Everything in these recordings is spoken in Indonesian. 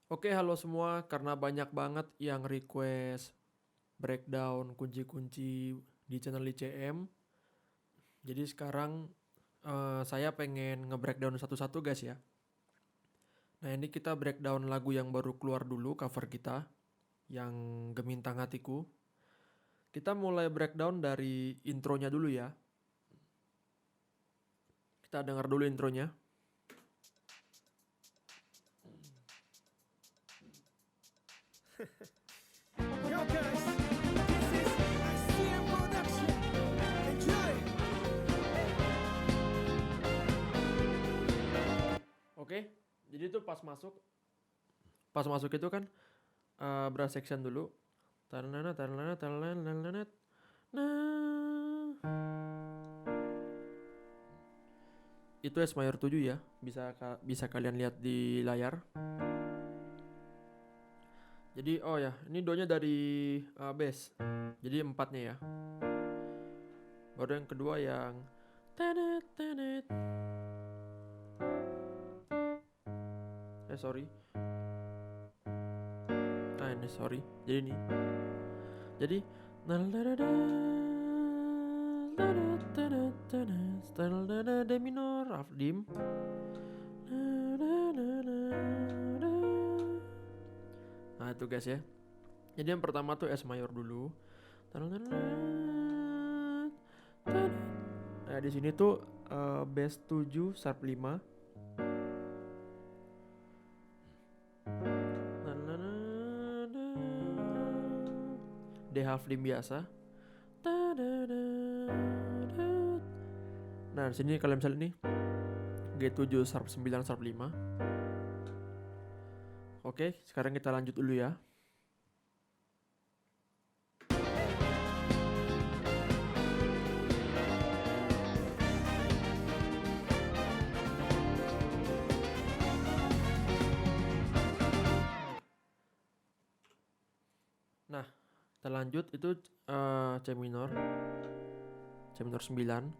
Oke, halo semua. Karena banyak banget yang request breakdown kunci-kunci di channel ICM. Jadi sekarang saya pengen nge-breakdown satu-satu guys ya. Nah ini kita breakdown lagu yang baru keluar dulu, cover kita. Yang Gemintang Hatiku. Kita mulai breakdown dari intronya dulu ya. Kita dengar dulu intronya. Yo guys, this is ICM Production. Enjoy. Oke, jadi tuh pas masuk itu kan brass section dulu. Taranana, taranana, taranana, nah. Itu S mayor 7 ya. Bisa kalian lihat di layar. Jadi oh ya, ini donya dari bass. Jadi empatnya ya. Baru yang kedua yang tenet tenet. Sorry. Ini sorry. Jadi ini. Jadi D minor, F dim. Nah itu guys ya. Jadi yang pertama tuh S mayor dulu. Nah di sini tuh bass 7 sharp 5. D half dim biasa. Nah di sini kalian bisa lihat nih G7 sharp 9 sharp 5. Oke, sekarang kita lanjut dulu ya. Nah, kita lanjut itu C minor. C minor 9.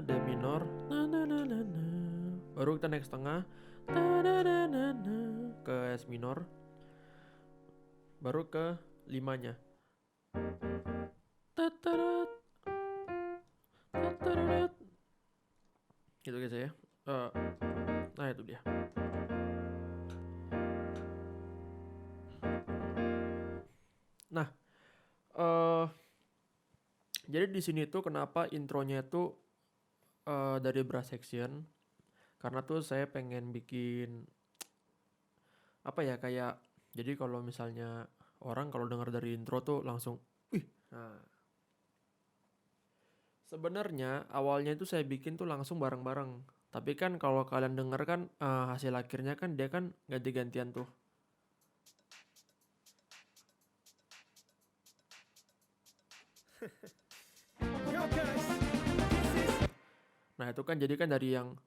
D minor. Baru kita naik setengah ke S minor. Baru ke 5-nya. Gitu guys ya. Nah itu dia. Nah, jadi di sini tuh kenapa intronya tuh dari brass section? Karena tuh saya pengen bikin apa ya, kayak jadi kalau misalnya orang kalau dengar dari intro tuh langsung wih. Nah, sebenarnya awalnya itu saya bikin tuh langsung bareng-bareng. Tapi kan kalau kalian denger kan hasil akhirnya kan dia kan ganti-gantian tuh. Yo guys, this is Nah, itu kan jadi kan dari yang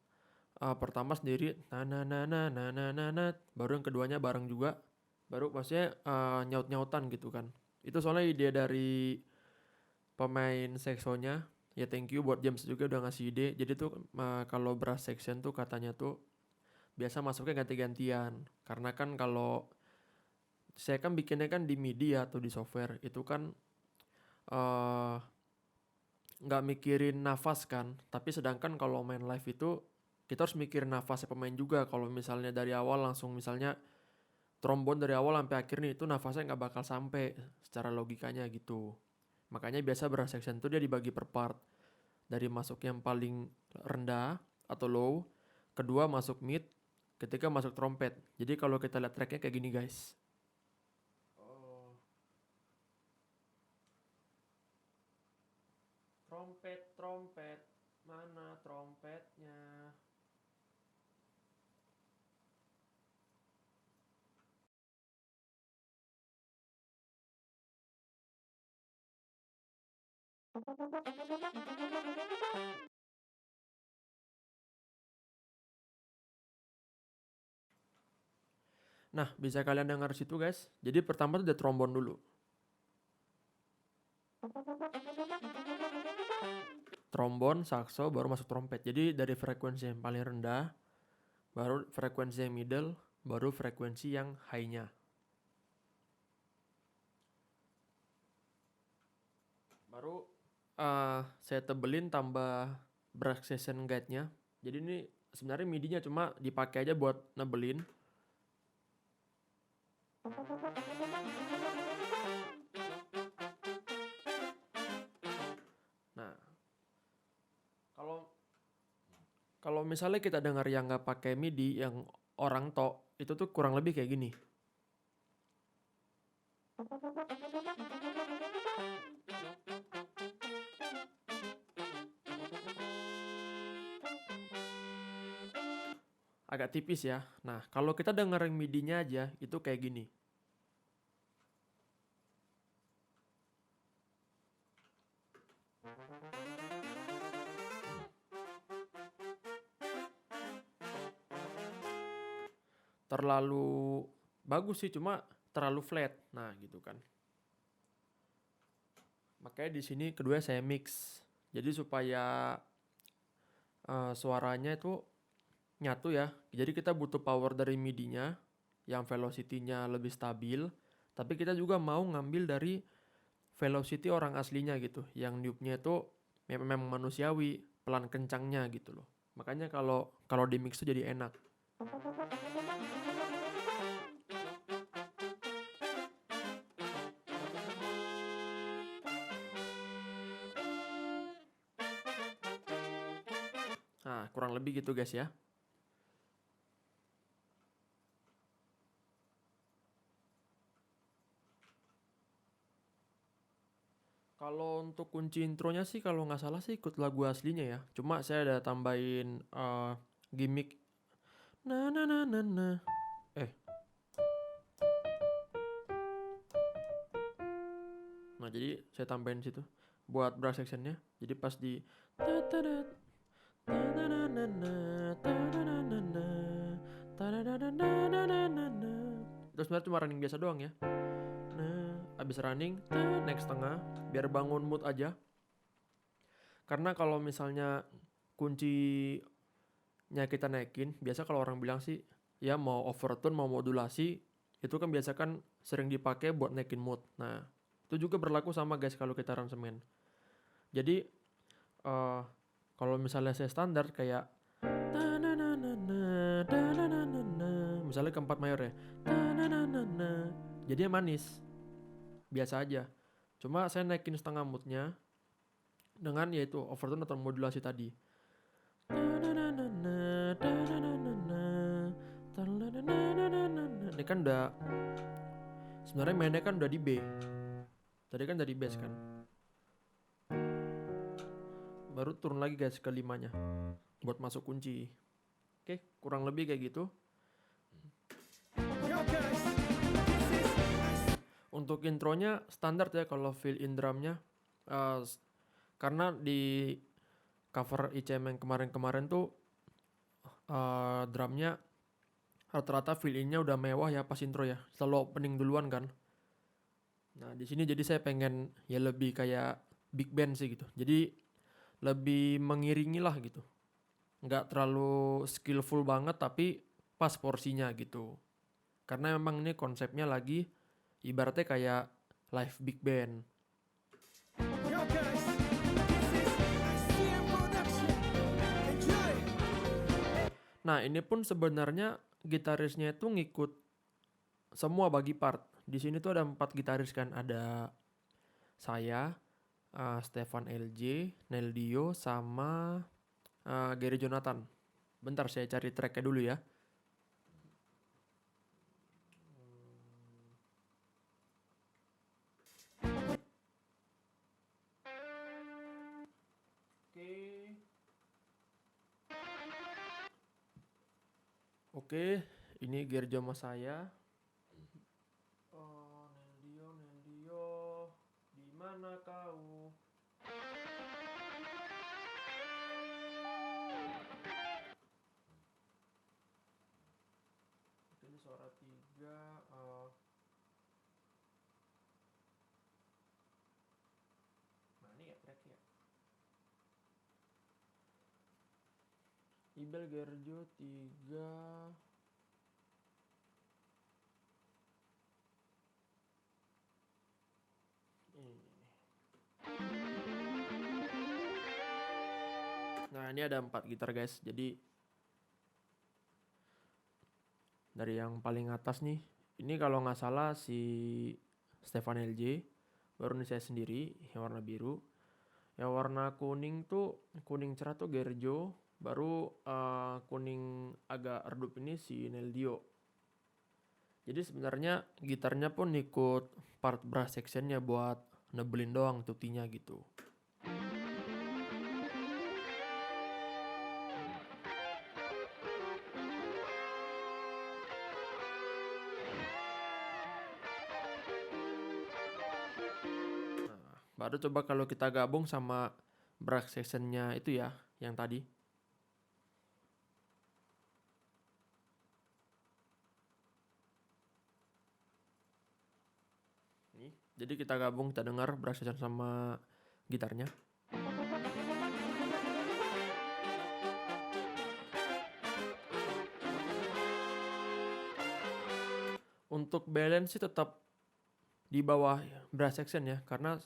pertama sendiri na na na na na na na na, baru yang keduanya bareng juga. Baru maksudnya nyaut-nyautan gitu kan. Itu soalnya ide dari pemain seksonya. Ya thank you buat James juga udah ngasih ide. Jadi tuh kalau brass section tuh katanya tuh biasa masuknya ganti-gantian. Karena kan kalau saya kan bikinnya kan di MIDI atau di software itu kan eh nggak mikirin nafas kan. Tapi sedangkan kalau main live itu kita harus mikirin nafasnya pemain juga. Kalau misalnya dari awal langsung misalnya trombon dari awal sampai akhir nih itu nafasnya nggak bakal sampai secara logikanya gitu. Makanya biasa brass section tuh dia dibagi per part. Dari masuk yang paling rendah atau low, kedua masuk mid, ketiga masuk trompet. Jadi kalau kita lihat tracknya kayak gini guys. Oh, trompet, trompet, mana trompetnya? Nah, bisa kalian dengar situ guys. Jadi pertama tuh ada trombon dulu. Trombon, sakso, baru masuk trompet. Jadi dari frekuensi yang paling rendah baru frekuensi yang middle, baru frekuensi yang high-nya. Baru saya tebelin tambah brush session guide-nya. Jadi ini sebenarnya MIDI-nya cuma dipakai aja buat nebelin. Nah, kalau misalnya kita dengar yang nggak pakai MIDI, yang orang tok, itu tuh kurang lebih kayak gini. Agak tipis ya. Nah, kalau kita dengerin MIDI-nya aja, itu kayak gini. Terlalu bagus sih, cuma terlalu flat. Nah, gitu kan. Makanya di sini kedua saya mix. Jadi supaya suaranya itu nyatu ya. Jadi kita butuh power dari MIDI-nya yang velocity-nya lebih stabil, tapi kita juga mau ngambil dari velocity orang aslinya gitu, yang niup-nya itu memang manusiawi, pelan kencangnya gitu loh. Makanya kalau di mix itu jadi enak. Nah, kurang lebih gitu guys ya. Kalau untuk kunci intronya sih kalau nggak salah sih ikut lagu aslinya ya. Cuma saya ada tambahin gimmick na na na na na. Nah, jadi saya tambahin situ buat brass sectionnya. Jadi pas di ta-ta-dat, ta-na-na-na-na, ta-na-na-na-na, ta-na-na-na-na-na-na. Terus sebenarnya cuma running biasa doang ya. Nah, abis running, next tengah, biar bangun mood aja. Karena kalau misalnya kuncinya kita naikin, biasa kalau orang bilang sih, ya mau overtone, mau modulasi, itu kan biasa kan sering dipakai buat naikin mood. Nah, itu juga berlaku sama guys kalau kita aransemen. Jadi, kalau misalnya saya standar kayak ta-na-na-na-na, ta-na-na-na-na, misalnya keempat mayor ya, ta-na-na-na-na, jadinya manis. Biasa aja. Cuma saya naikin setengah moodnya dengan yaitu overtone atau modulasi tadi. Ini kan udah sebenarnya mainnya kan udah di B. Tadi kan dari bass kan. Baru turun lagi guys ke 5-nya buat masuk kunci. Oke, kurang lebih kayak gitu. Yo guys, this is Untuk intronya standar ya kalau fill in drumnya. Karena di cover ICM yang kemarin-kemarin tuh drumnya rata-rata fill in-nya udah mewah ya pas intro ya. Selalu opening duluan kan. Nah, di sini jadi saya pengen ya lebih kayak big band sih gitu. Jadi lebih mengiringi lah gitu. Nggak terlalu skillful banget tapi pas porsinya gitu. Karena memang ini konsepnya lagi ibaratnya kayak live big band. yo guys, this is ICM Production. Enjoy. Nah, ini pun sebenarnya gitarisnya itu ngikut semua bagi part. Di sini tuh ada 4 gitaris kan, ada saya, Stefan LJ, Neil Dio, sama Gary Jonathan. Bentar saya cari tracknya dulu ya. Oke, ini Gary sama saya. Oh, Neil Dio, di mana kau? Oke, ini suara 3. Mana ya tracknya? Ibel Gerjo 3. Nah, ini ada 4 gitar guys. Jadi dari yang paling atas nih, ini kalau nggak salah si Stefan LJ, baru nih saya sendiri yang warna biru. Yang warna kuning tuh, kuning cerah tuh Gerjo, baru kuning agak redup ini si Neldio. Jadi sebenarnya gitarnya pun ikut part brass sectionnya buat nebelin doang tutinya gitu. Nah, baru coba kalau kita gabung sama brass sectionnya itu ya, yang tadi. Nih, jadi kita gabung, kita dengar brass section sama gitarnya. Untuk balance sih tetap di bawah brass section ya, karena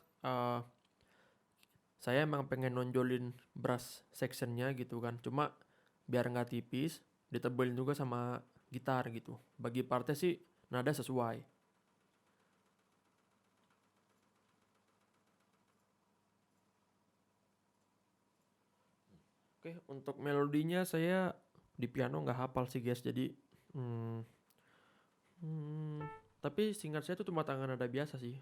saya emang pengen nonjolin brass sectionnya gitu kan, cuma biar nggak tipis ditebelin juga sama gitar gitu. Bagi partnya sih nada sesuai. Oke, untuk melodinya saya di piano nggak hafal sih guys, jadi tapi singkat saya tuh cuma tangan nada biasa sih.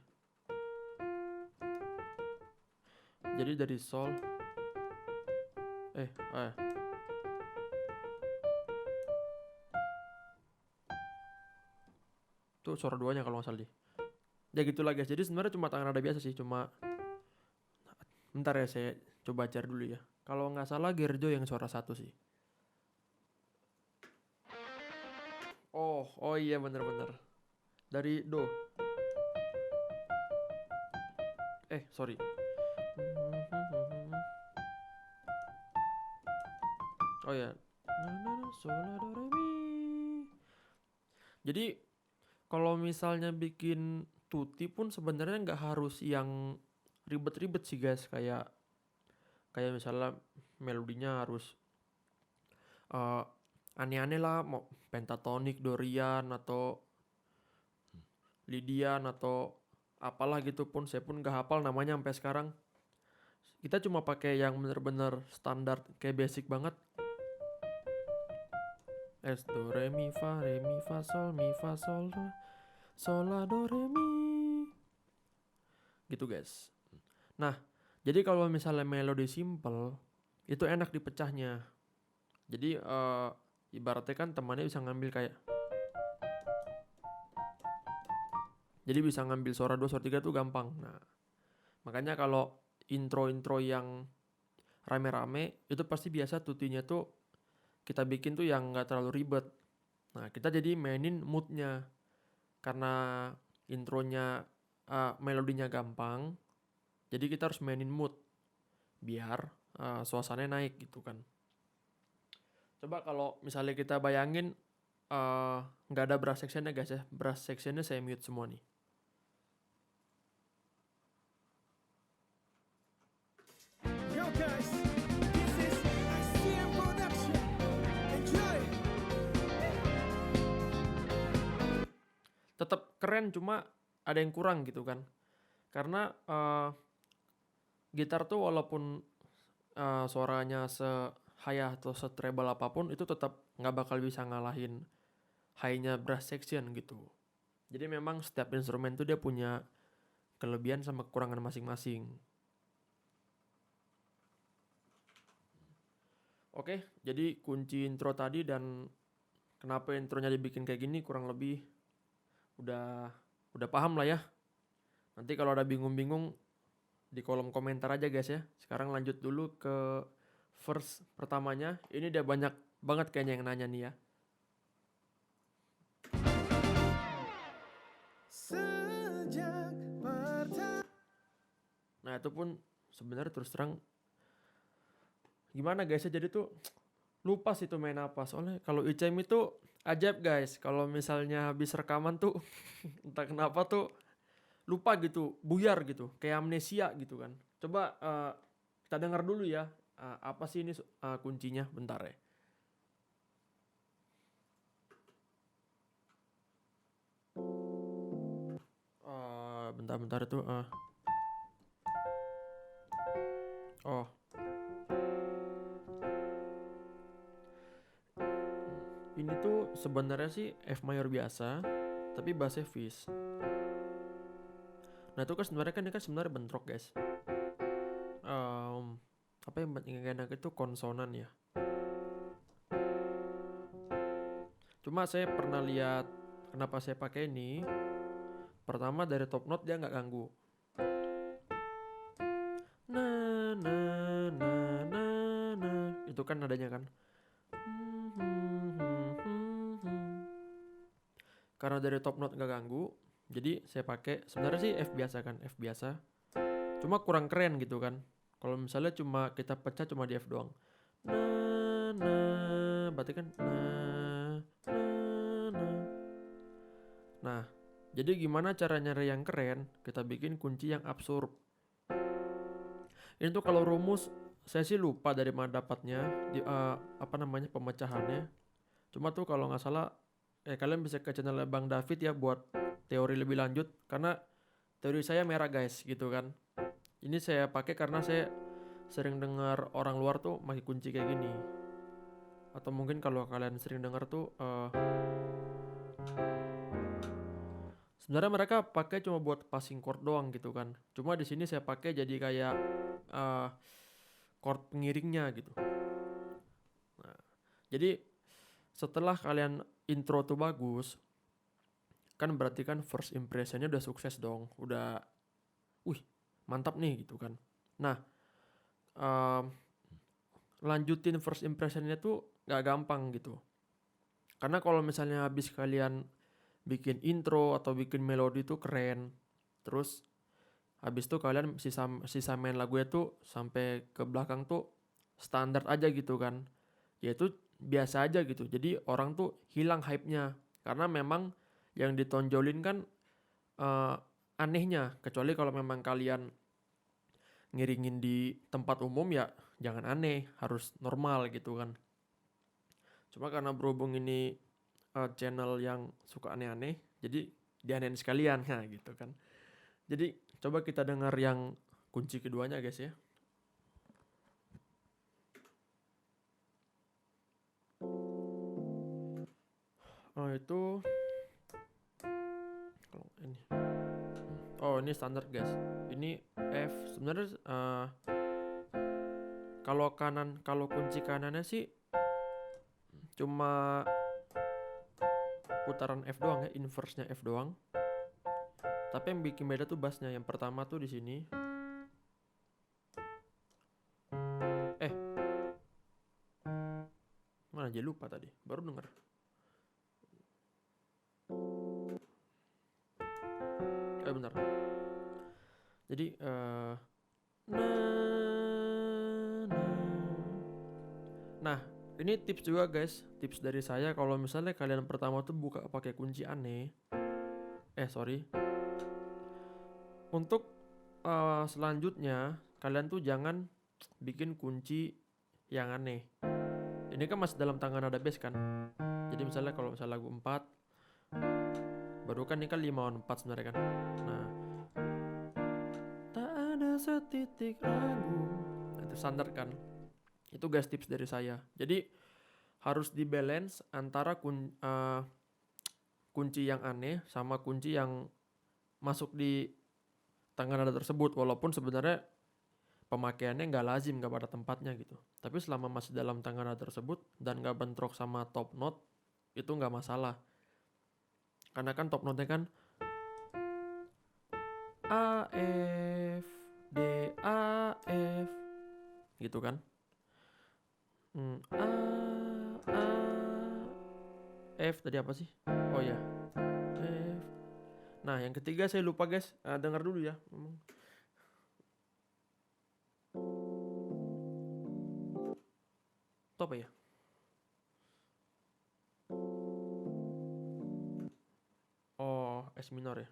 Jadi dari sol, tuh suara duanya kalau nggak salah deh. Ya gitulah guys, jadi sebenarnya cuma tangan nada biasa sih, cuma bentar ya saya coba cari dulu ya. Kalau nggak salah Gerjo yang suara satu sih. Oh iya bener-bener. Dari do. Sorry. Oh ya. Sol la do re mi. Jadi kalau misalnya bikin tutti pun sebenarnya nggak harus yang ribet-ribet sih guys, kayak misalnya melodinya harus aneh-aneh lah, mau pentatonik, Dorian atau Lydian atau apalah gitu pun saya pun gak hafal namanya sampai sekarang. Kita cuma pakai yang bener-bener standar kayak basic banget. Es do re mi fa sol la, sol la do re mi. Gitu guys. Nah, jadi kalau misalnya melodi simple itu enak dipecahnya. Jadi ibaratnya kan temannya bisa ngambil kayak, jadi bisa ngambil suara 2 suara 3 tuh gampang. Nah, makanya kalau intro-intro yang rame-rame itu pasti biasa tutinya tuh kita bikin tuh yang gak terlalu ribet. Nah, kita jadi mainin moodnya. Karena intronya melodinya gampang, jadi kita harus mainin mood biar suasananya naik gitu kan. Coba kalau misalnya kita bayangin nggak ada brass sectionnya guys ya, brass sectionnya saya mute semua nih. Yo guys, this is ICM Production. Enjoy. Tetap keren, cuma ada yang kurang gitu kan, karena gitar tuh walaupun suaranya se-high atau se-treble apapun itu tetap nggak bakal bisa ngalahin high-nya brass section gitu. Jadi memang setiap instrumen tuh dia punya kelebihan sama kekurangan masing-masing. Oke, jadi kunci intro tadi dan kenapa intronya dibikin kayak gini kurang lebih udah paham lah ya. Nanti kalau ada bingung-bingung di kolom komentar aja guys ya. Sekarang lanjut dulu ke verse pertamanya. Ini udah banyak banget kayaknya yang nanya nih ya. Sejak pertama. Nah itu pun sebenarnya terus terang gimana guys ya, jadi tuh lupa sih itu main apa. Soalnya kalau ICM itu ajaib guys. Kalau misalnya habis rekaman tuh entah kenapa tuh lupa gitu, buyar gitu, kayak amnesia gitu kan. Coba kita dengar dulu ya. Apa sih ini kuncinya? Bentar ya. Bentar-bentar itu. Oh, ini tuh sebenarnya sih F mayor biasa, tapi bassnya Fis. Nah itu kan sebenarnya kan ini kan sebenarnya bentrok guys. Em, apa yang enak itu konsonan ya. Cuma saya pernah lihat kenapa saya pakai ini. Pertama dari top note dia nggak ganggu. Nah, nah, nah, nah, nah. Itu kan nadanya kan. Karena dari top note nggak ganggu, jadi saya pakai sebenarnya sih F biasa kan, F biasa. Cuma kurang keren gitu kan. Kalau misalnya cuma kita pecah cuma di F doang. Nah, nah, berarti kan nah, nah, nah. Nah, jadi gimana cara nyari yang keren? Kita bikin kunci yang absurd. Ini tuh kalau rumus saya sih lupa dari mana dapatnya di apa namanya pemecahannya. Cuma tuh kalau nggak salah kalian bisa ke channel Bang David ya buat teori lebih lanjut karena teori saya merah guys gitu kan. Ini saya pakai karena saya sering dengar orang luar tuh pakai kunci kayak gini. Atau mungkin kalau kalian sering dengar tuh sebenarnya mereka pakai cuma buat passing chord doang gitu kan. Cuma di sini saya pakai jadi kayak chord pengiringnya gitu. Nah, jadi setelah kalian intro tuh bagus, kan berarti kan first impressionnya udah sukses dong, udah, wih mantap nih gitu kan. Nah, lanjutin first impressionnya tuh gak gampang gitu. Karena kalau misalnya habis kalian bikin intro atau bikin melodi tuh keren, terus habis itu kalian sisa main lagunya tuh sampai ke belakang tuh standar aja gitu kan. Ya itu biasa aja gitu. Jadi orang tuh hilang hype-nya karena memang yang ditonjolin kan anehnya. Kecuali kalau memang kalian ngiringin di tempat umum ya jangan aneh, harus normal gitu kan. Cuma karena berhubung ini channel yang suka aneh-aneh, jadi dianehin sekalian nah gitu kan. Jadi coba kita dengar yang kunci keduanya guys ya. Oh itu kalau ini. Oh ini standar guys. Ini F sebenarnya kalau kunci kanannya sih cuma putaran F doang ya, inverse-nya F doang. Tapi yang bikin beda tuh bassnya. Yang pertama tuh di sini. Mana aja lupa tadi. Baru denger. Bentar. Jadi nah, ini tips juga guys. Tips dari saya kalau misalnya kalian pertama tuh buka pakai kunci aneh. Sorry. Untuk selanjutnya kalian tuh jangan bikin kunci yang aneh. Ini kan masih dalam tangan nada bass kan. Jadi misalnya kalau misalnya lagu 4 baru kan ini kan 5 on 4 sebenarnya kan. Nah, tak ada setitik ragu. Nah, itu standar kan. Itu guys tips dari saya. Jadi harus dibalance antara kunci yang aneh sama kunci yang masuk di tangan nada tersebut. Walaupun sebenarnya pemakaiannya nggak lazim, nggak pada tempatnya gitu. Tapi selama masih dalam tangan nada tersebut dan nggak bentrok sama top note, itu nggak masalah. Karena kan top note-nya kan A, F, D, A, F gitu kan. A, F tadi apa sih? Oh ya, F. Nah yang ketiga saya lupa guys, dengar dulu ya. Itu apa ya? S minor ya.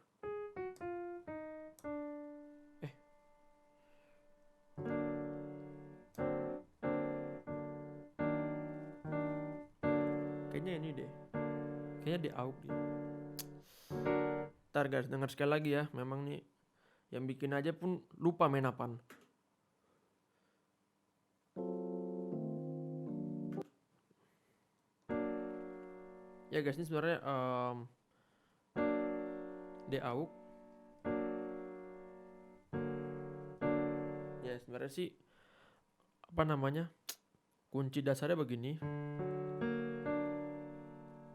Kayaknya ini deh. Kayaknya di AUK deh. Ntar guys, denger sekali lagi ya. Memang nih yang bikin aja pun lupa main apaan. Ya guys, ini sebenarnya di AUK. Ya sebenarnya sih apa namanya? Kunci dasarnya begini.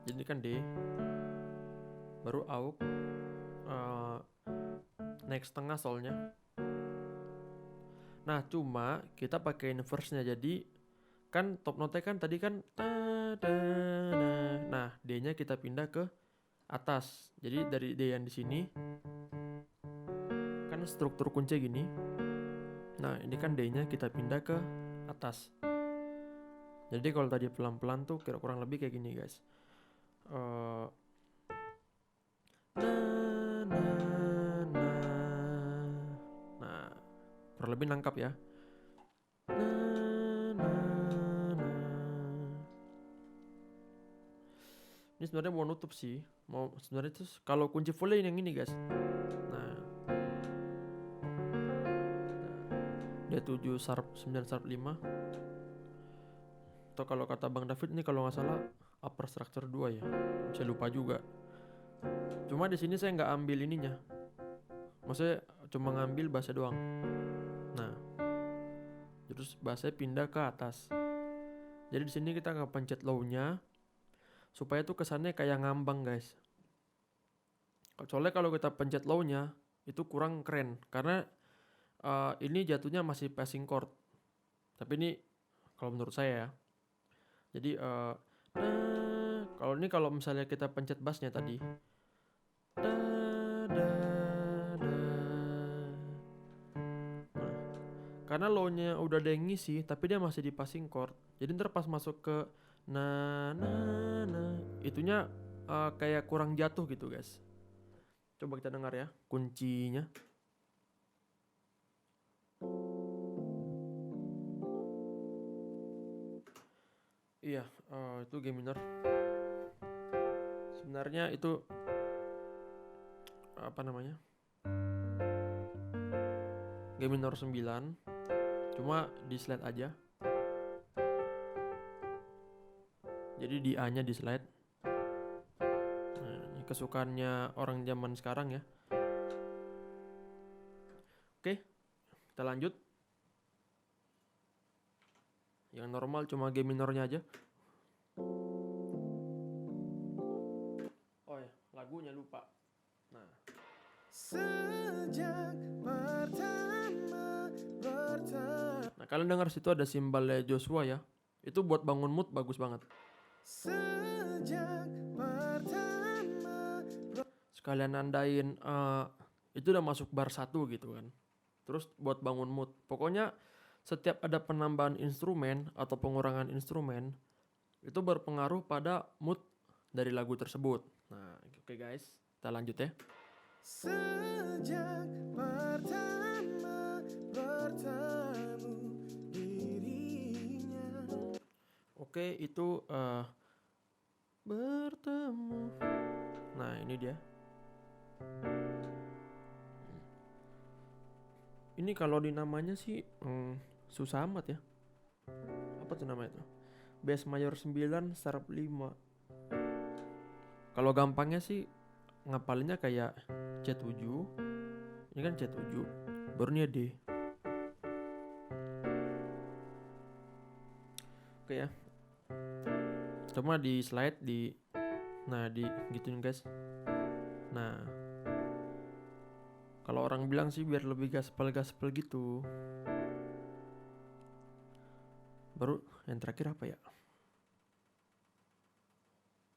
Jadi kan D, baru AUK, naik setengah solnya. Nah cuma kita pakai inverse-nya, jadi kan top note kan tadi kan nah D-nya kita pindah ke atas. Jadi dari D yang di sini kan struktur kunci gini. Nah ini kan D-nya kita pindah ke atas. Jadi kalau tadi pelan-pelan tuh kira kurang lebih kayak gini guys. Nah kurang lebih nangkap ya. Ini sebenarnya mau nutup sih. Mau sebenarnya itu kalau kunci full yang ini guys. Nah. Dia 7 sharp 9 sharp 5. Atau kalau kata Bang David ini kalau nggak salah upper structure 2 ya. Saya lupa juga. Cuma di sini saya nggak ambil ininya. Maksudnya cuma ngambil bassnya doang. Nah. Terus bassnya pindah ke atas. Jadi di sini kita nggak pencet low-nya supaya tuh kesannya kayak ngambang guys. Soalnya kalau kita pencet low-nya itu kurang keren karena ini jatuhnya masih passing chord. Tapi ini kalau menurut saya ya. Jadi kalau misalnya kita pencet bassnya tadi, karena low-nya udah ada yang ngisi, tapi dia masih di passing chord. Jadi ntar pas masuk ke itunya kayak kurang jatuh gitu guys. Coba kita dengar ya kuncinya. Iya, itu G minor. Sebenarnya itu apa namanya? G minor 9. Cuma di slide aja. Jadi di A-nya di slide. Nah, ini kesukaannya orang zaman sekarang ya. Oke, kita lanjut. Yang normal cuma G minornya aja. Oh ya, lagunya lupa. Nah. Sejak pertama bertemu. Nah, kalian dengar situ ada simbalnya Joshua ya. Itu buat bangun mood bagus banget. Sejak pertama. Sekalian nandain itu udah masuk bar 1 gitu kan. Terus buat bangun mood. Pokoknya setiap ada penambahan instrumen atau pengurangan instrumen itu berpengaruh pada mood dari lagu tersebut. Nah, oke guys, kita lanjut ya. Sejak pertama bertemu dirinya. Oke, itu bertemu. Nah, ini dia. Ini kalau di namanya sih susah amat ya. Apa tuh namanya tuh? Bass mayor 9 sharp 5. Kalau gampangnya sih ngapalinnya kayak C7. Ini kan C7. Baru nih D. Oke ya. Cuma di slide nah di gituin guys. Nah. Kalau orang bilang sih biar lebih gaspel gitu. Baru yang terakhir apa ya?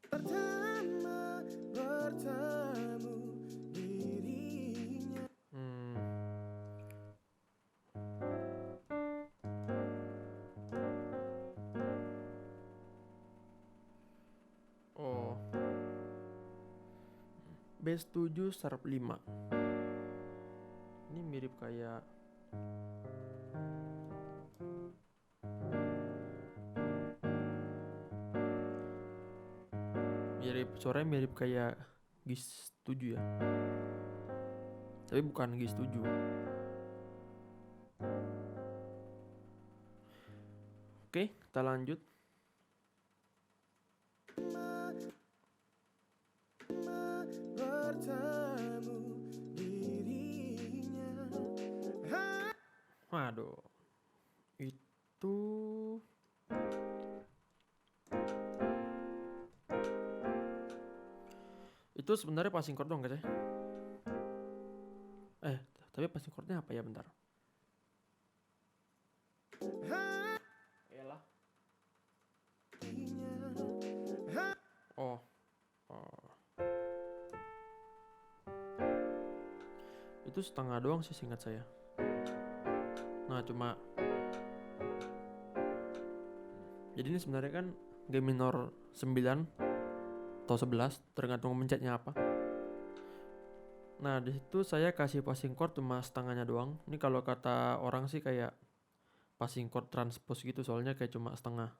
Pertama bertemu dirinya. bass 7 sharp 5. Ini mirip kayak suaranya mirip kayak GIS 7 ya. Tapi bukan GIS 7. Oke, kita lanjut. bertemu dirinya. Waduh. Itu sebenarnya passing chord dong guys ya. Tapi passing chordnya apa ya, bentar. Yalah. Oh. Itu setengah doang sih seingat saya. Nah, cuma jadi ini sebenarnya kan G minor 9 atau 11 tergantung mencetnya apa. Nah, di situ saya kasih passing chord cuma setengahnya doang. Ini kalau kata orang sih kayak passing chord transpose gitu, soalnya kayak cuma setengah.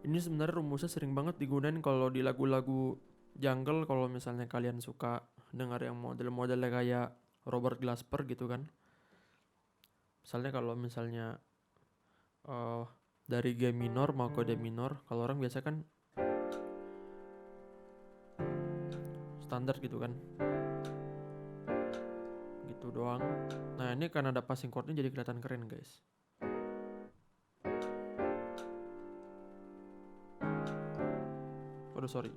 Ini sebenarnya rumusnya sering banget digunain kalau di lagu-lagu jungle, kalau misalnya kalian suka dengar yang model-modelnya kayak Robert Glasper gitu kan. Misalnya kalau misalnya dari G minor mau ke D minor, kalau orang biasa kan standar gitu kan, gitu doang. Nah, ini karena ada passing chordnya jadi kelihatan keren guys. Aduh, sorry.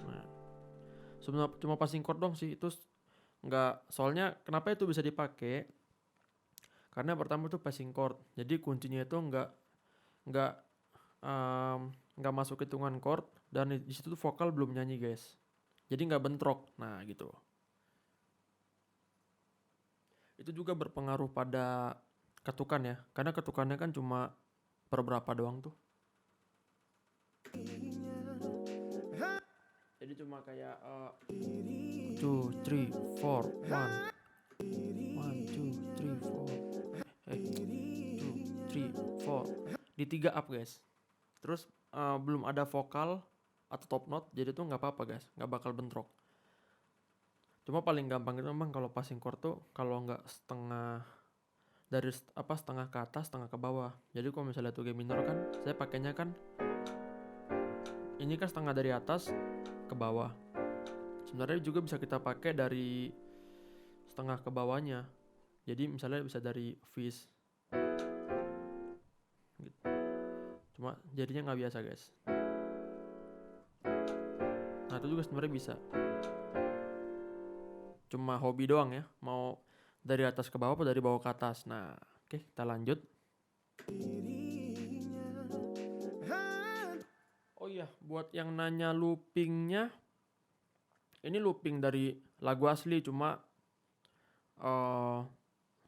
Nah, sebenarnya cuma passing chord dong sih, itu nggak, soalnya kenapa itu bisa dipakai, karena pertama itu passing chord, jadi kuncinya itu nggak masuk hitungan chord, dan di situ tuh vokal belum nyanyi guys, jadi nggak bentrok. Nah gitu. Itu juga berpengaruh pada ketukan ya, karena ketukannya kan cuma per berapa doang tuh, jadi cuma kayak 2, 3, 4, 1, 2, 3, 4 di 3 up guys. Terus belum ada vokal atau top note, jadi tuh nggak apa-apa guys, nggak bakal bentrok. Cuma paling gampang itu memang kalau passing chord tuh kalau nggak setengah dari setengah ke atas, setengah ke bawah. Jadi kalau misalnya tuh G minor kan saya pakainya kan ini kan setengah dari atas ke bawah. Sebenarnya juga bisa kita pakai dari setengah ke bawahnya. Jadi misalnya bisa dari Fis gitu. Cuma jadinya nggak biasa guys. Nah itu juga sebenarnya bisa. Cuma hobi doang ya, mau dari atas ke bawah atau dari bawah ke atas. Nah oke, kita lanjut. Oh iya, buat yang nanya loopingnya, ini looping dari lagu asli, cuma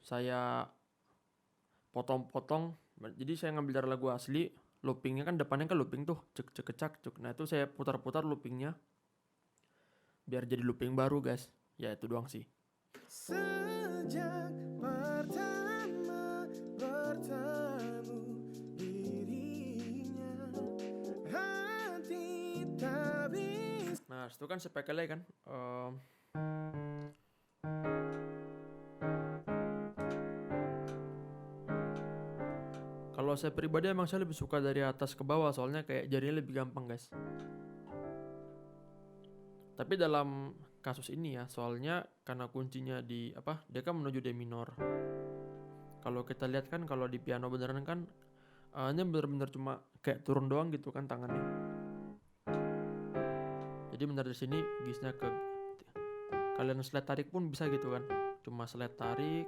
saya potong-potong. Jadi saya ngambil dari lagu asli, loopingnya kan depannya kan looping tuh, cek cek cek cek. Nah itu saya putar-putar loopingnya biar jadi looping baru guys. Ya itu doang sih. Sejak pertama bertemu dirinya, hati tak bisa. Nah itu kan spekelnya kan. Kalau saya pribadi emang saya lebih suka dari atas ke bawah, soalnya kayak jadinya lebih gampang guys. Tapi dalam kasus ini ya, soalnya karena kuncinya di dia kan menuju D minor. Kalau kita lihat kan kalau di piano beneran kan ini bener-bener cuma kayak turun doang gitu kan tangannya. Jadi bener di sini gisnya ke, kalian slide tarik pun bisa gitu kan, cuma slide tarik,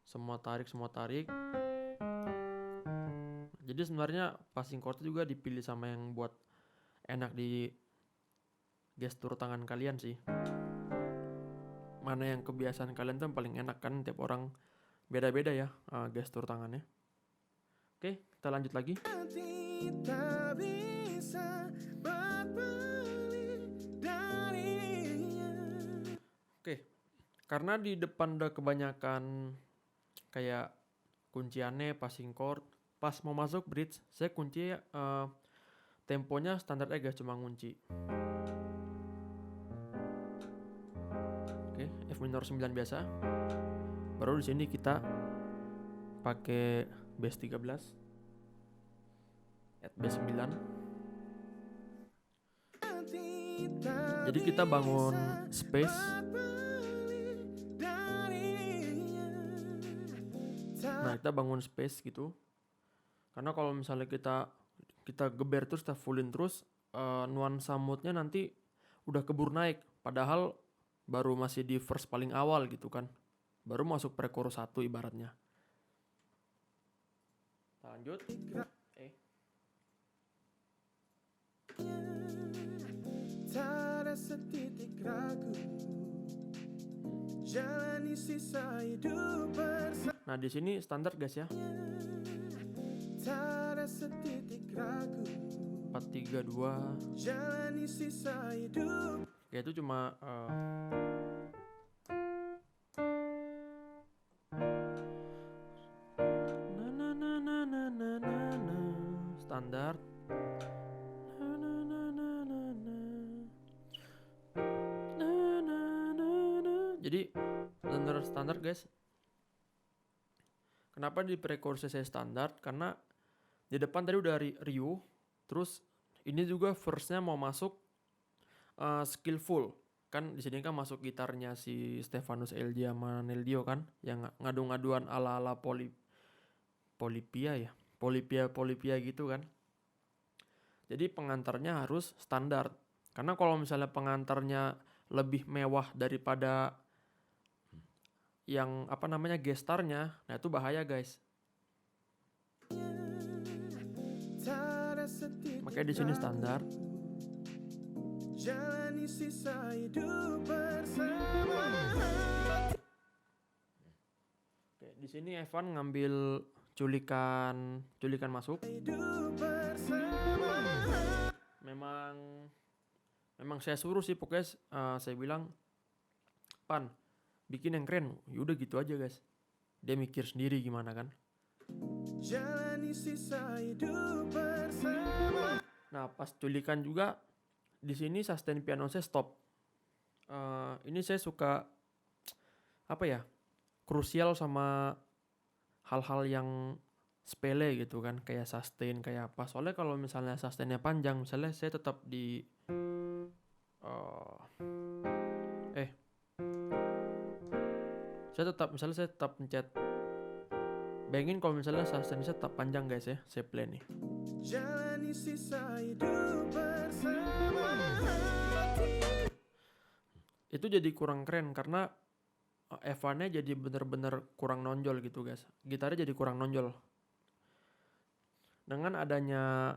semua tarik. Jadi sebenarnya passing chord juga dipilih sama yang buat enak di gestur tangan kalian sih. Mana yang kebiasaan kalian tuh paling enak kan, tiap orang beda-beda ya gestur tangannya. Oke, kita lanjut lagi. Hati tak bisa. bisa berpaling darinya. Oke, karena di depan udah kebanyakan kayak kunciannya, passing chord, pas mau masuk bridge, saya kunci temponya standar aja guys, cuma ngunci. Oke, F minor 9 biasa. Baru di sini kita pakai bass 13, add bass 9. Jadi kita bangun space. Nah, kita bangun space gitu. Karena kalau misalnya kita geber terus, kita fullin terus, nuansa moodnya nanti udah keburu naik. Padahal baru masih di verse paling awal gitu kan. Baru masuk pre-chorus 1 ibaratnya. Lanjut. Tak ada setitik ragu, jalani sisa hidup bersama. Nah, di sini standar guys ya. Tak ada setitik ragu, 4-3-2. jalani sisa hidup. Ya itu cuma standar. Jadi benar standar guys. Kenapa di pre-chorus saya standar? Karena di depan tadi udah Ryu, terus ini juga verse-nya mau masuk skillful. Kan di sini kan masuk gitarnya si Stefanus LJ sama Neldio kan, yang ngadu-ngaduan ala-ala Polyphia ya. Polyphia gitu kan. Jadi pengantarnya harus standar. Karena kalau misalnya pengantarnya lebih mewah daripada yang gestarnya, nah itu bahaya guys. Makanya di sini standar. Jalani sisa hidup bersama. Oke, di sini Evan ngambil culikan masuk. Hidup bersama. Memang saya suruh sih pokoknya, saya bilang, Pan, bikin yang keren. Yaudah gitu aja guys. Dia mikir sendiri gimana kan. Jalani sisa hidup bersama. Nah, pas culikan juga di sini sustain piano saya stop. Ini saya suka krusial sama hal-hal yang sepele gitu kan, kayak sustain kayak apa. Soalnya kalau misalnya sustainnya panjang, misalnya saya tetap di saya tetap pencet. Bayangin kalau misalnya sustain saya tetap panjang guys ya, saya play nih. Jalani sisa hidup bersama hati. Itu jadi kurang keren karena Evannya jadi bener-bener kurang nonjol gitu guys. Gitarnya jadi kurang nonjol. Dengan adanya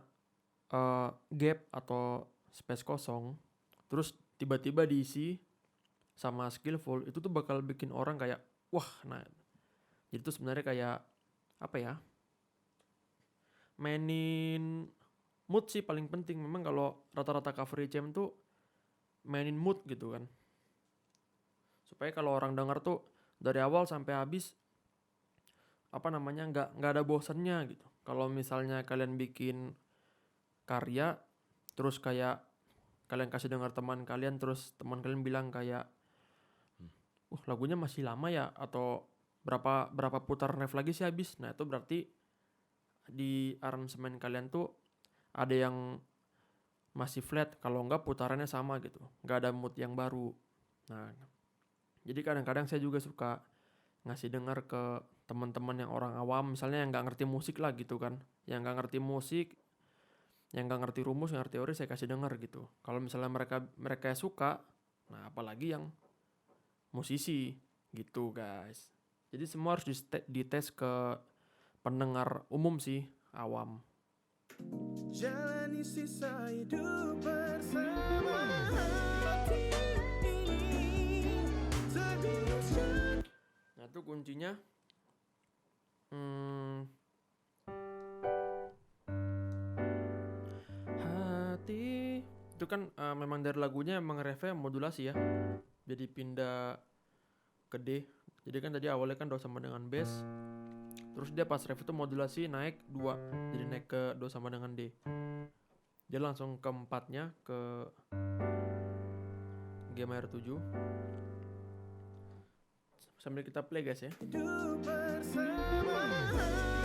gap atau space kosong, terus tiba-tiba diisi sama skillful, itu tuh bakal bikin orang kayak wah. Nah, jadi itu sebenarnya kayak mainin mood sih paling penting. Memang kalau rata-rata cover jam tuh mainin mood gitu kan, supaya kalau orang denger tuh dari awal sampai habis nggak ada bosannya gitu. Kalau misalnya kalian bikin karya terus kayak kalian kasih dengar teman kalian, terus teman kalian bilang kayak lagunya masih lama ya, atau berapa putar ref lagi sih habis. Nah, itu berarti di aransemen kalian tuh ada yang masih flat, kalau enggak putarannya sama gitu, nggak ada mood yang baru. Nah, jadi kadang-kadang saya juga suka ngasih dengar ke teman-teman yang orang awam, misalnya yang nggak ngerti musik lah gitu kan, yang nggak ngerti musik, yang nggak ngerti rumus, nggak ngerti teori, saya kasih dengar gitu. Kalau misalnya mereka suka, nah apalagi yang musisi gitu guys. Jadi semua harus dites ke pendengar umum sih, awam. Jalani sisa hidup bersama hati ini tak bisa. Nah, itu kuncinya. Itu kan memang dari lagunya emang refnya modulasi ya. Jadi pindah ke D. Jadi kan tadi awalnya kan do sama dengan bass. Terus dia pas ref itu modulasi naik 2. Jadi naik ke do sama dengan D. Dia langsung ke empatnya ke G major 7. Sambil kita play guys ya. Hidup bersama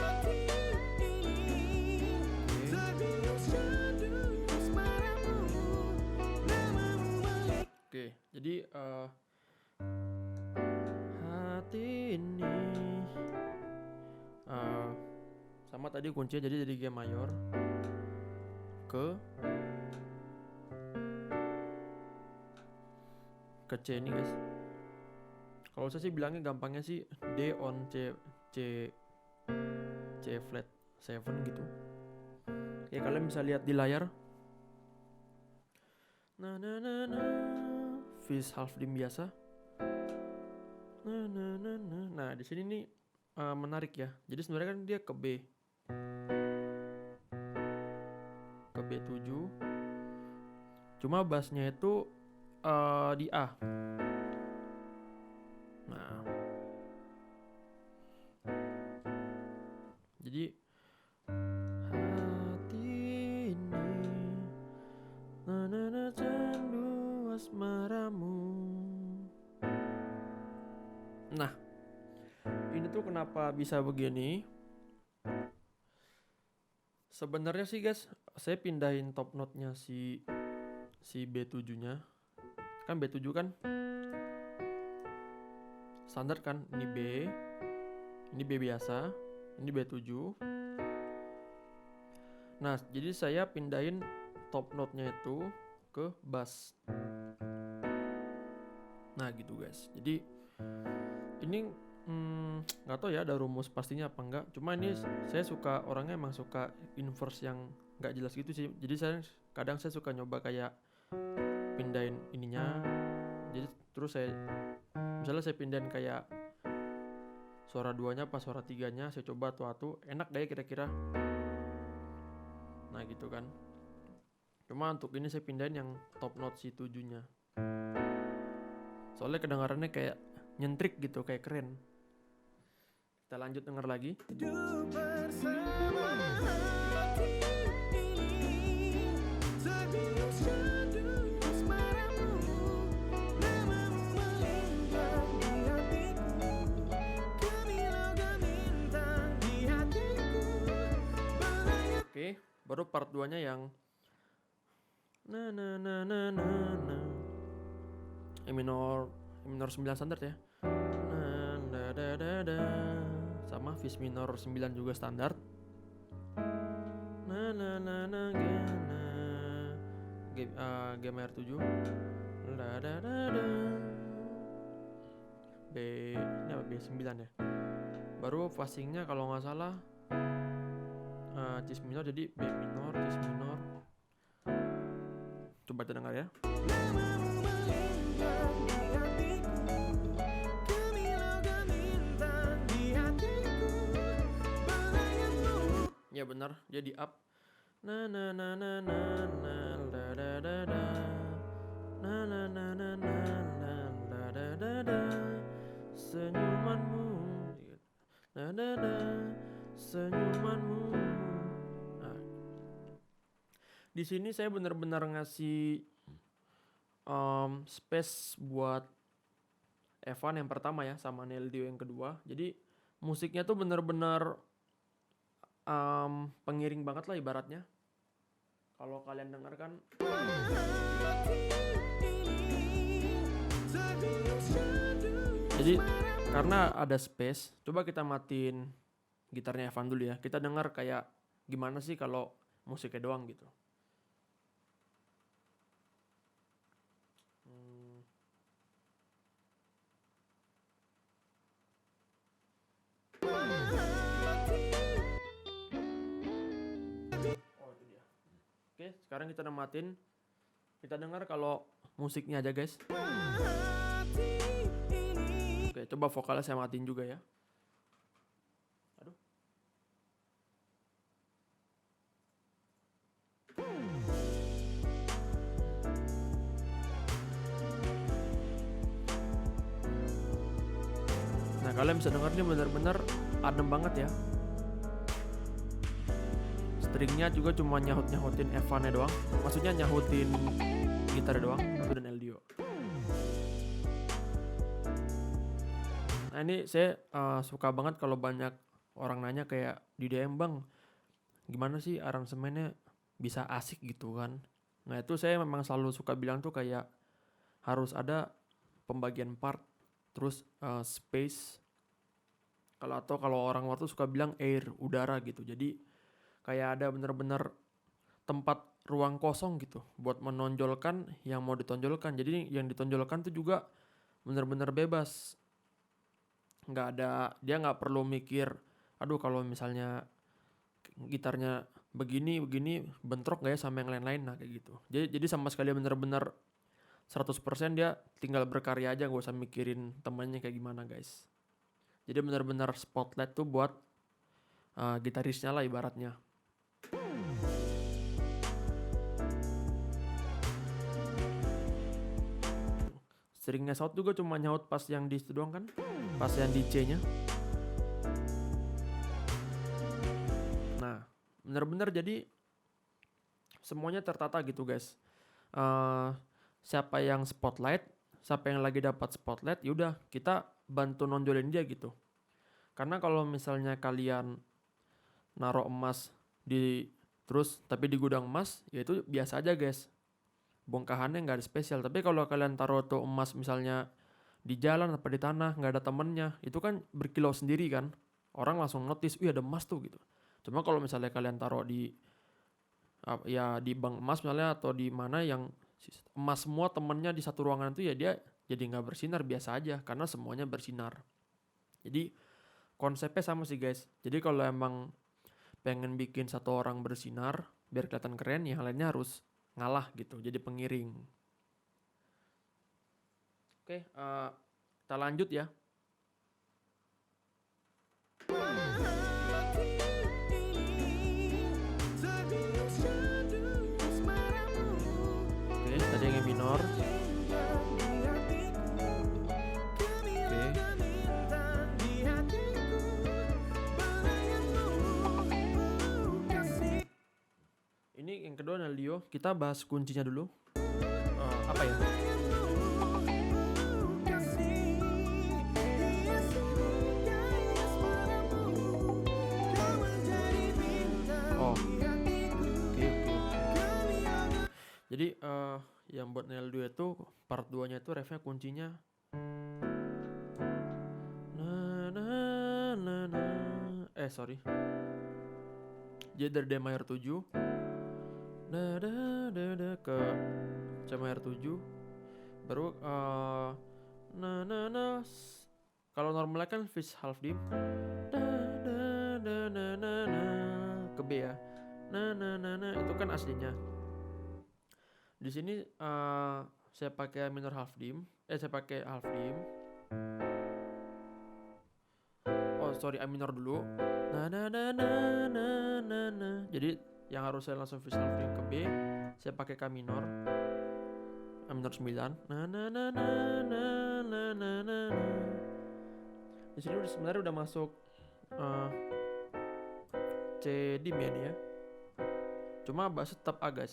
hati ini sebius syadu asmaramu namamu melik. Oke, jadi hati ini sama tadi kuncinya jadi G mayor ke C ini guys. Kalau saya sih bilangnya gampangnya sih D on C flat 7 gitu. Ya kalian bisa lihat di layar. Na na na na Fis half dim biasa. Na na na na. Nah, di sini nih menarik ya. Jadi sebenarnya kan dia ke B. Ke B7. Cuma bassnya itu di A. Nah. Jadi hati ini na na na candu asmaramu. Nah, ini tuh kenapa bisa begini? Sebenarnya sih guys, saya pindahin top note-nya si B7-nya. Kan B7 kan standar kan, ini B biasa, ini B7. Nah, jadi saya pindahin top note-nya itu ke bass. Nah, gitu guys. Jadi ini nggak tahu ya ada rumus pastinya apa enggak. Cuma ini saya suka, orangnya emang suka inverse yang nggak jelas gitu sih. Jadi kadang saya suka nyoba kayak pindahin ininya. Jadi terus misalnya saya pindahin kayak suara 2-nya pas suara 3-nya saya coba atu enak gak ya kira-kira. Nah gitu kan. Cuma untuk ini saya pindahin yang top note si 7-nya. Soalnya kedengarannya kayak nyentrik gitu, kayak keren. Kita lanjut denger lagi. Hidup bersama hati ini sebius syadu asmaramu namamu melintang di hatiku gemilau gemintang di hatiku belayar. Oke, baru part 2-nya yang na na na na na na. E minor 9 standar ya. Na da da da da. Sama Fis minor 9 juga standar. Na na na na G major 7. Da da da da. Ini apa B9 ya. Baru passingnya kalau nggak salah cis minor jadi B minor, cis minor. Coba kita dengar ya. Namamu melintang di hatiku gemilau gemintang di hatiku belayarmu. Ya benar, dia di up. Na na na na na na da da da da. Na na na na na na da da da da. Senyumanmu. Da da da. Senyumanmu. Nah. Di sini saya benar-benar ngasih space buat Evan yang pertama ya, sama Neil Dio yang kedua. Jadi musiknya tuh benar-benar pengiring banget lah ibaratnya. Kalau kalian dengar kan, jadi karena ada space, coba kita matiin gitarnya Evan dulu ya. Kita dengar kayak gimana sih kalau musiknya doang gitu. Oh itu dia. Oke, sekarang kita udah matiin. Kita dengar kalau musiknya aja guys. Oke, coba vokalnya saya matiin juga ya. Aduh. kalian bisa denger nih bener-bener adem banget ya. Stringnya juga cuma nyahut-nyahutin Evan-nya doang. Maksudnya nyahutin gitar doang, itu dan Eldio. Nah ini saya suka banget kalau banyak orang nanya kayak di DM, bang, gimana sih aransemennya bisa asik gitu kan. Nah itu saya memang selalu suka bilang tuh kayak harus ada pembagian part, terus space, kalau orang luar tuh suka bilang air, udara gitu. Jadi kayak ada bener-bener tempat ruang kosong gitu buat menonjolkan yang mau ditonjolkan. Jadi yang ditonjolkan tuh juga bener-bener bebas, dia nggak perlu mikir, aduh kalau misalnya gitarnya begini bentrok gak ya sama yang lain-lain. Nah kayak gitu. Jadi sama sekali bener-bener 100% dia tinggal berkarya aja, gak usah mikirin temannya kayak gimana guys. Jadi bener-bener spotlight tuh buat gitarisnya lah ibaratnya. Seringnya nge-shout juga cuma nyaut pas yang di situ doang kan, pas yang di C-nya. Nah bener-bener jadi semuanya tertata gitu guys. Siapa yang spotlight, siapa yang lagi dapat spotlight, yaudah kita bantu nonjolin dia gitu. Karena kalau misalnya kalian naruh emas terus tapi di gudang emas, ya itu biasa aja guys, bongkahannya nggak ada spesial. Tapi kalau kalian taruh tuh emas misalnya di jalan apa di tanah, nggak ada temennya, itu kan berkilau sendiri kan, orang langsung notice, wih ada emas tuh gitu. Cuma kalau misalnya kalian taruh di bank emas misalnya, atau di mana yang emas semua temennya di satu ruangan itu, ya dia jadi nggak bersinar, biasa aja karena semuanya bersinar. Jadi konsepnya sama sih guys. Jadi kalau emang pengen bikin satu orang bersinar biar kelihatan keren, yang lainnya harus ngalah gitu, jadi pengiring. Oke, kita lanjut ya. Oke, tadi yang E minor. Ini yang kedua Eldio, kita bahas kuncinya dulu. Apa ya? Oke. Jadi yang buat Eldio itu part 2-nya itu refnya kuncinya jadi dari D mayor 7 ke C mayor 7, baru kalau normalnya kan fifth half dim ke B ya, itu kan aslinya. Di sini saya pakai minor half dim, saya pakai half dim. A minor dulu. Jadi yang harus saya langsung fifth half dim ke B, saya pakai K minor. A minor 9. Di sini sebenarnya udah masuk C dim ya ini ya. Cuma bass tetap A guys.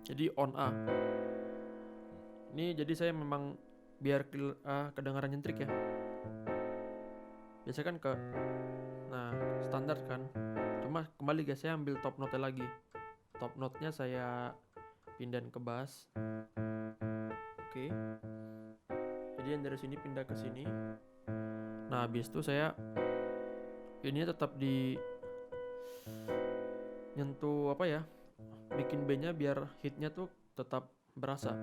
Jadi on A. Ini jadi saya memang biar kedengaran nyentrik ya. Biasanya kan standar kan. Cuma kembali guys, saya ambil top note lagi. Top note-nya saya pindahin ke bass. Oke. Jadi yang dari sini pindah ke sini. Nah, habis itu saya ini tetap di nyentuh bikin B-nya biar hit-nya tuh tetap berasa.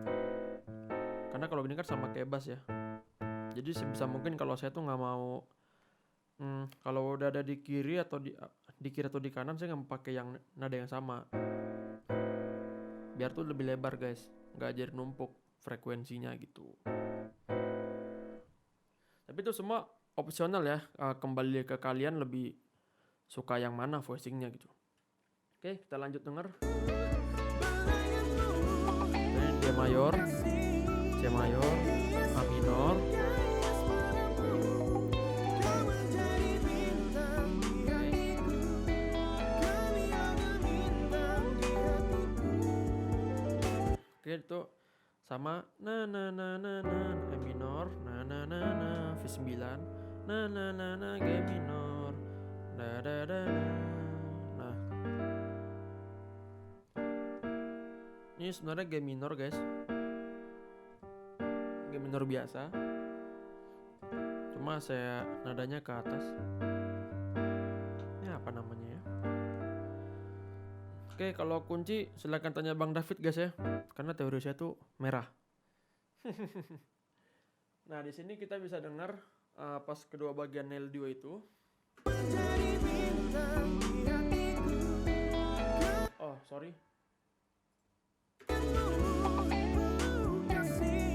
Karena kalau gini kan sama kayak bass ya. Jadi sebisa mungkin kalau saya tuh nggak mau kalau udah ada di kiri atau di kiri atau di kanan, saya nggak mau pakai yang nada yang sama. Biar tuh lebih lebar guys, nggak jadi numpuk frekuensinya gitu. Tapi itu semua opsional ya, kembali ke kalian lebih suka yang mana voicingnya gitu. Oke, kita lanjut denger. D mayor, C mayor, A minor, terakhir itu sama na na na na na E minor, na na na na V9, na na na na G minor, da da da da. Nah, ini sebenarnya G minor guys, G minor biasa, cuma saya nadanya ke atas. Ini apa namanya ya? Oke, kalau kunci silakan tanya Bang David guys ya, karena teori saya tuh merah. Nah, di sini kita bisa dengar pas kedua bagian nail duo itu. Menjadi bintang di hatiku. Oh, sorry. Kasih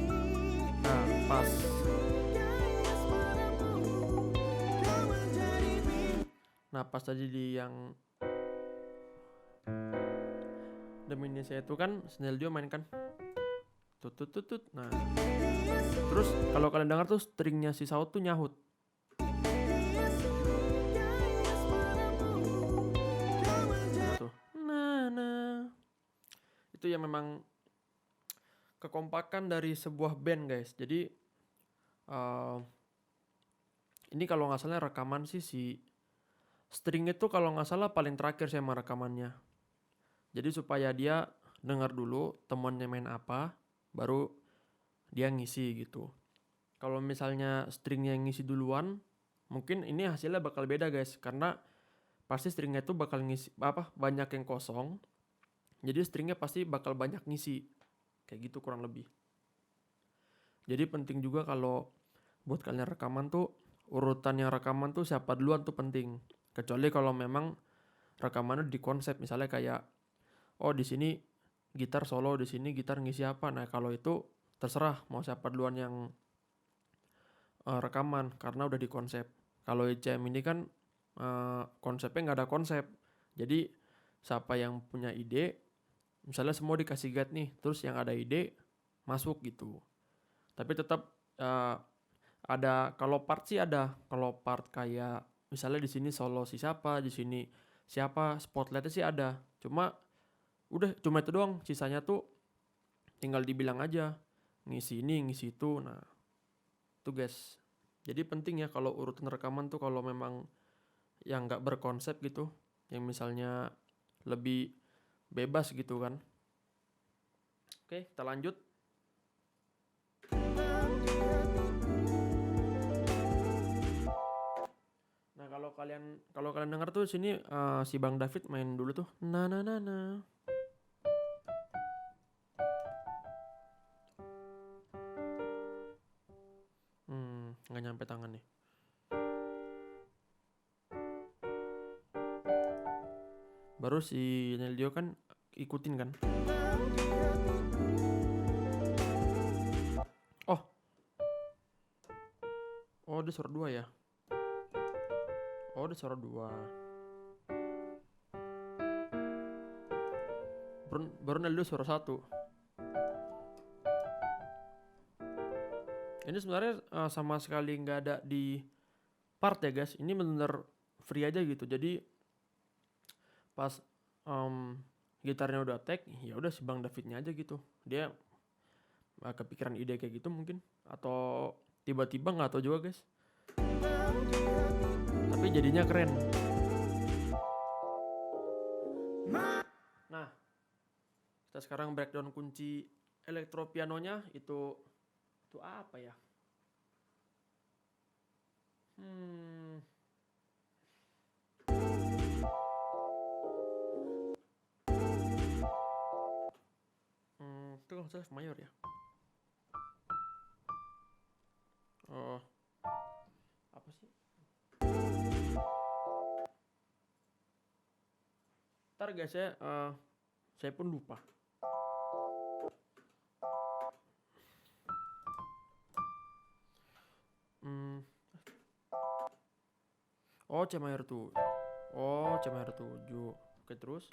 Nah, pas. gayas padamu. Kau menjadi bintang. Nah, pas tadi di yang Gemini saya itu kan Snail Duo main kan tut tut tut tut. Nah, terus kalau kalian dengar tuh stringnya si Saud tuh nyahut. Nah, tuh. Nah. Itu yang memang kekompakan dari sebuah band guys. Jadi ini kalau nggak salah rekaman sih si string itu kalau nggak salah paling terakhir saya merekamannya. Jadi supaya dia dengar dulu temannya main apa, baru dia ngisi gitu. Kalau misalnya stringnya yang ngisi duluan, mungkin ini hasilnya bakal beda guys, karena pasti stringnya itu bakal ngisi banyak yang kosong. Jadi stringnya pasti bakal banyak ngisi, kayak gitu kurang lebih. Jadi penting juga kalau buat kalian rekaman tuh urutan yang rekaman tuh siapa duluan tuh penting. Kecuali kalau memang rekamannya di konsep, misalnya kayak oh di sini gitar solo, di sini gitar ngisi apa. Nah, kalau itu terserah mau siapa duluan yang rekaman karena udah di konsep. Kalau ECM ini kan konsepnya nggak ada konsep. Jadi siapa yang punya ide, misalnya semua dikasih guide nih, terus yang ada ide masuk gitu. Tapi tetap ada, kalau part sih ada. Kalau part kayak misalnya di sini solo si siapa, di sini siapa, spotlightnya sih ada. Cuma itu doang, sisanya tuh tinggal dibilang aja ngisi ini ngisi itu. Nah itu guys, jadi penting ya kalau urutan rekaman tuh kalau memang yang nggak berkonsep gitu, yang misalnya lebih bebas gitu kan. Oke, kita lanjut. Nah, kalau kalian dengar tuh sini si Bang David main dulu tuh na na na na. Nggak nyampe tangan nih. Baru si Neldio kan ikutin kan. Oh dia suara 2 ya. Oh dia suara 2. Baru Neldio suara 1. Ini sebenarnya sama sekali nggak ada di part ya guys. Ini bener free aja gitu. Jadi pas gitarnya udah tag, ya udah si Bang Davidnya aja gitu. Dia kepikiran ide kayak gitu mungkin, atau tiba-tiba nggak tahu juga guys. Tapi jadinya keren. Nah, kita sekarang breakdown kunci elektropianonya itu apa ya? Itu kalau salah F mayor ya. Oh, apa sih? Ntar guys ya, saya pun lupa. Oh, C mayor tuh. Oh, C mayor 7. Oke, terus.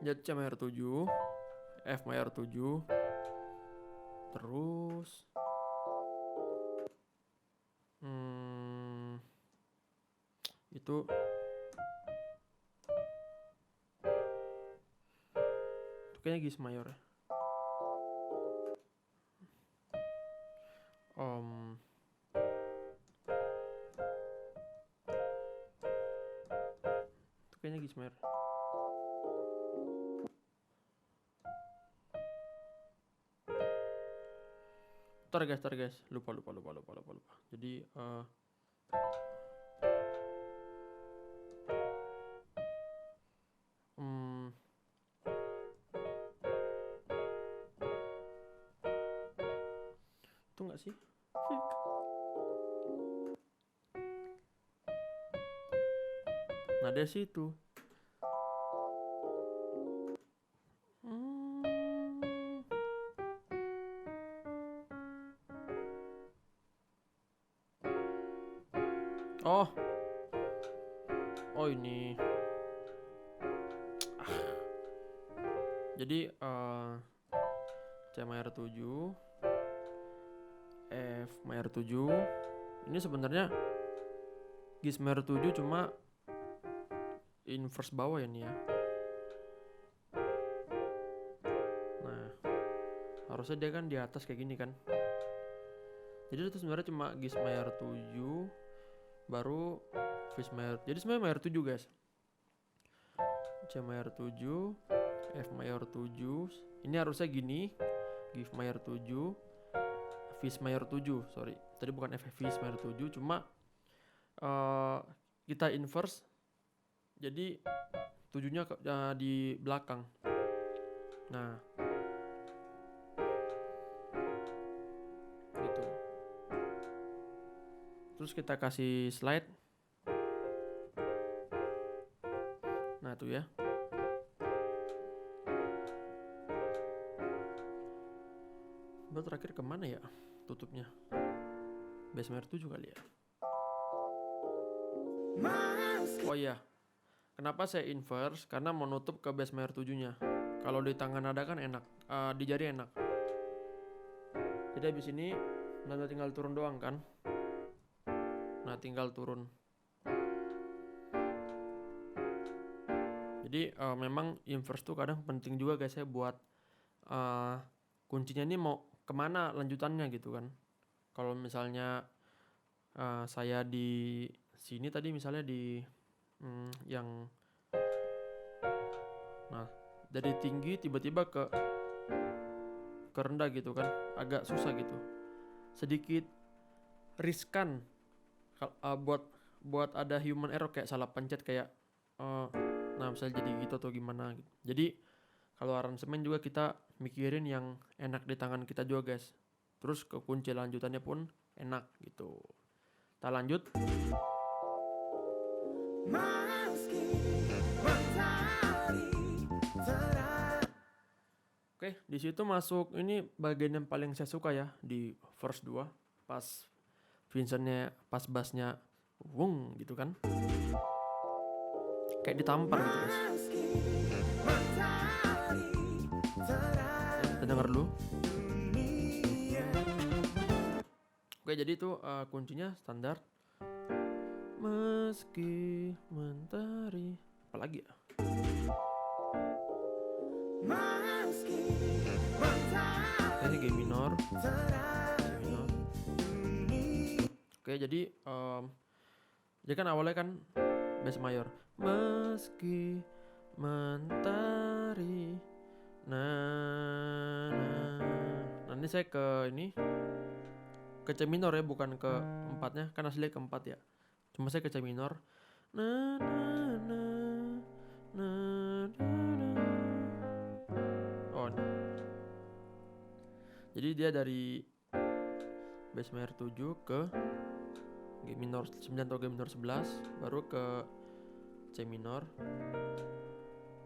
Jadi C mayor 7, F mayor 7. Terus itu kayaknya Gis mayor ya. Itu kayaknya Gis mayor. Tar guys, lupa. Jadi itu nggak sih? Nada sih itu. Oh ini. Jadi C mayor 7, F mayor 7. Ini sebenarnya Gis mayor 7 cuma inverse bawah ya nih ya. Nah, harusnya dia kan di atas kayak gini kan. Jadi itu sebenarnya cuma Gis mayor 7 baru Fis mayor. Jadi sebenarnya mayor 7 guys. C mayor 7, F mayor 7. Ini harusnya gini. G mayor 7, Fis mayor 7. Sorry, tadi bukan F, Fis mayor 7. Cuma kita inverse. Jadi 7-nya di belakang. Nah, gitu. Terus kita kasih slide. Nah tuh ya. Baru terakhir kemana ya tutupnya? Bass mayor 7 kali ya. Oh iya. Kenapa saya inverse? Karena mau nutup ke bass mayor 7-nya. Kalau di tangan nada kan enak, di jari enak. Jadi habis ini nada tinggal turun doang kan. Nah, tinggal turun. Jadi memang inverse tuh kadang penting juga guys ya buat kuncinya ini mau kemana lanjutannya gitu kan. Kalau misalnya saya di sini tadi misalnya di yang nah dari tinggi tiba-tiba ke rendah gitu kan, agak susah gitu, sedikit riskan buat ada human error kayak salah pencet kayak nah misalnya jadi gitu atau gimana gitu. Jadi kalau aransemen juga kita mikirin yang enak di tangan kita juga guys. Terus ke kunci lanjutannya pun enak gitu. Kita lanjut. Oke, di situ masuk ini bagian yang paling saya suka ya di verse 2 pas Vincentnya pas bassnya wung gitu kan. Kayak ditampar gitu guys. Ya, kita dengar dulu. Oke, jadi itu kuncinya standar. Meski mentari. Apalagi ya? Ini G minor. Oke, jadi kan awalnya kan bass mayor. Meski mentari. Nah, ini saya ke C minor ya, bukan ke empatnya, kan aslinya ke 4 ya. Cuma saya ke C minor. Oh. Jadi dia dari bass mayor 7 ke G minor 9 atau G minor 11, baru ke C minor.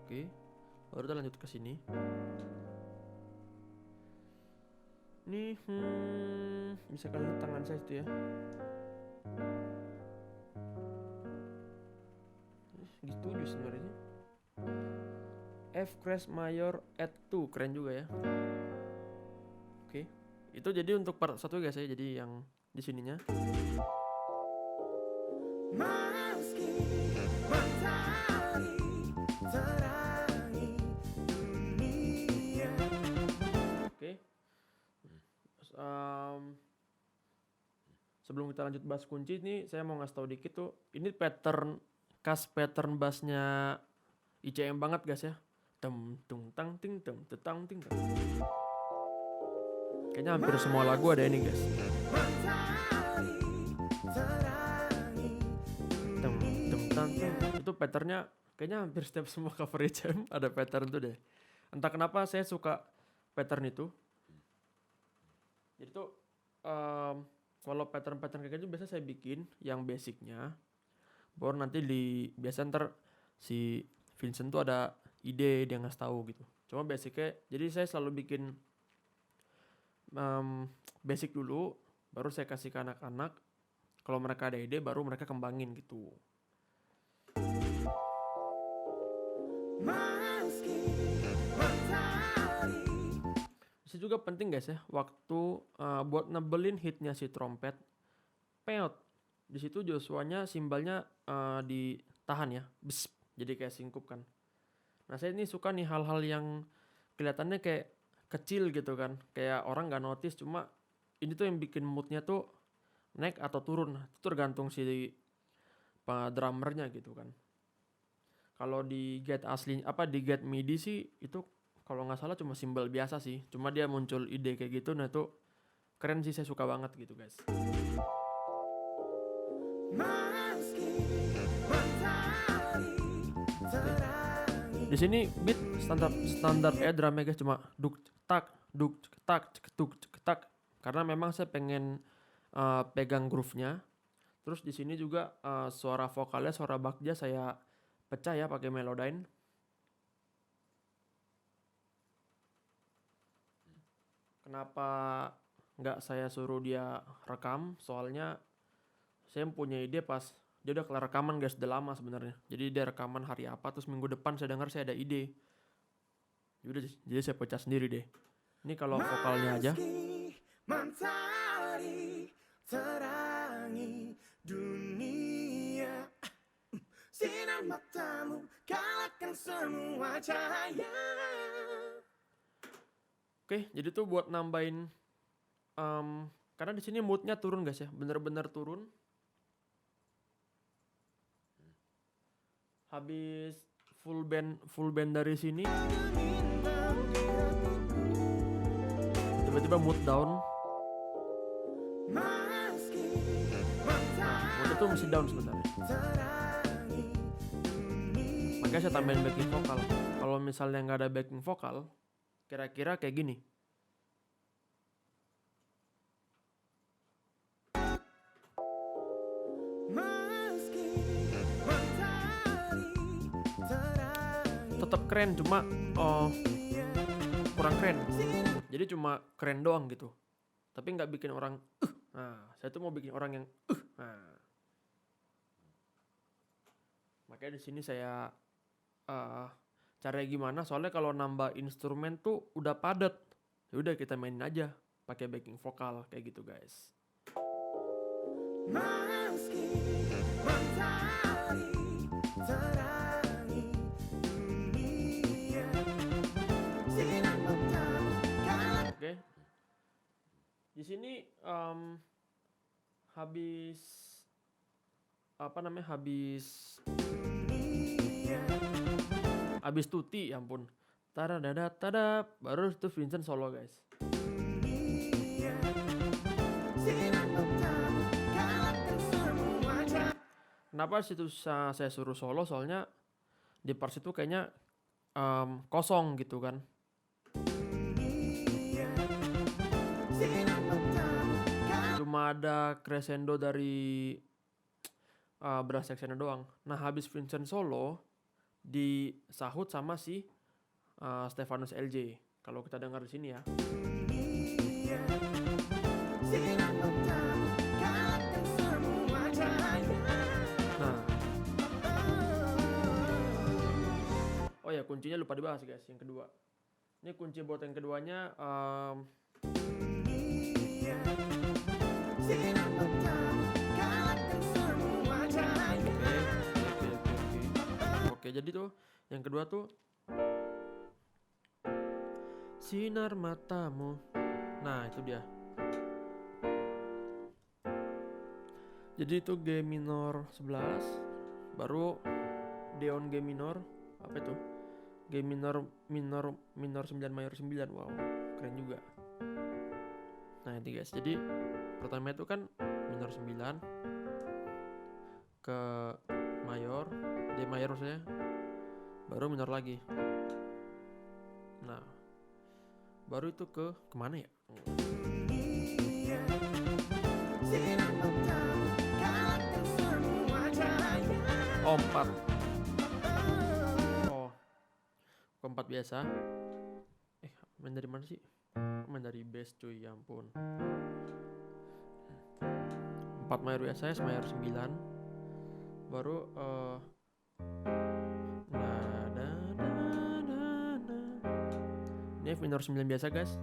Oke. Baru kita lanjut ke sini. Ini bisa kalian lihat tangan saya itu ya. Gitu sebenarnya. F crash mayor add 2, keren juga ya. Oke. Itu jadi untuk part 1 guys ya. Jadi yang di sininya. sebelum kita lanjut bahas kunci nih, saya mau ngasih tahu dikit tuh. Ini pattern bassnya ICM banget guys ya. Tem tung tang ting tem tetang ting tang. Kayaknya hampir semua lagu ada ini guys. Tem tem tang ting. Itu patternnya kayaknya hampir setiap semua cover ICM ada pattern tuh deh. Entah kenapa saya suka pattern itu. Jadi tuh kalau pattern-pattern kayak gitu biasa saya bikin yang basicnya, baru nanti biasa ntar si Vincent tuh ada ide dia ngasih tahu gitu. Cuma basicnya, jadi saya selalu bikin basic dulu, baru saya kasih ke anak-anak. Kalau mereka ada ide, baru mereka kembangin gitu. Bisa juga penting guys ya, waktu buat nebelin hitnya si trompet, peot. Di situ Joshua-nya simbalnya ditahan ya, bes, jadi kayak singkup kan. Nah saya ini suka nih hal-hal yang kelihatannya kayak kecil gitu kan, kayak orang nggak notice, cuma ini tuh yang bikin moodnya tuh naik atau turun, itu tergantung si drummernya gitu kan. Kalau di get asli di get MIDI sih itu kalau nggak salah cuma simbol biasa sih, cuma dia muncul ide kayak gitu, nah itu keren sih, saya suka banget gitu guys. Di sini beat standar drumnya guys, cuma duk tak ceketuk ceketak, karena memang saya pengen pegang groove-nya. Terus di sini juga suara vokalnya, suara Bagja saya pecah ya pakai Melodyne. Kenapa nggak saya suruh dia rekam? Soalnya saya punya ide pas dia udah kelar rekaman guys, udah lama sebenarnya. Jadi dia rekaman hari apa, terus minggu depan saya dengar saya ada ide. Yaudah, jadi saya pecah sendiri deh. Ini kalau vokalnya aja. Mentari terangi dunia, sinar matamu kalahkan semua cahaya. Oke, jadi tuh buat nambahin, karena di sini moodnya turun guys ya, bener-bener turun. Habis full band dari sini, tiba-tiba mood down. Nah, mood itu mesti down sebenarnya. Makanya saya tambahin backing vokal. Kalau misalnya nggak ada backing vokal, kira-kira kayak gini. Tetap keren, cuma kurang keren. Jadi cuma keren doang gitu, tapi nggak bikin orang Nah, saya tuh mau bikin orang yang Nah, makanya di sini saya caranya gimana, soalnya kalau nambah instrumen tuh udah padat. Ya udah kita mainin aja pakai backing vokal kayak gitu guys. Oke. Di sini habis tuti, ya ampun. Tada, baru itu Vincent solo guys. Kenapa situ saya suruh solo? Soalnya di part itu kayaknya kosong gitu kan. Cuma ada crescendo dari brass section doang. Nah, habis Vincent solo disahut sama si Stephanus LJ. Kalau kita dengar di sini ya. Nah. Oh ya, kuncinya lupa dibahas guys, yang kedua. Ini kunci buat yang keduanya Oke, jadi tuh yang kedua tuh sinar matamu. Nah, itu dia. Jadi itu G minor 11, baru D on G minor, apa itu? G minor 9 mayor 9. Wow, keren juga. Nah, ini guys. Jadi pertama itu kan minor 9 ke mayor, D mayor maksudnya, baru minor lagi. Nah, baru itu ke kemana ya? Dunia, sinar matamu kalahkan semua cahaya. Oh, 4. Oh, keempat biasa. Main dari mana sih? Main dari bass cuy, ya ampun. 4 mayor biasa, mayor 9. Baru ini F minor 9 biasa guys.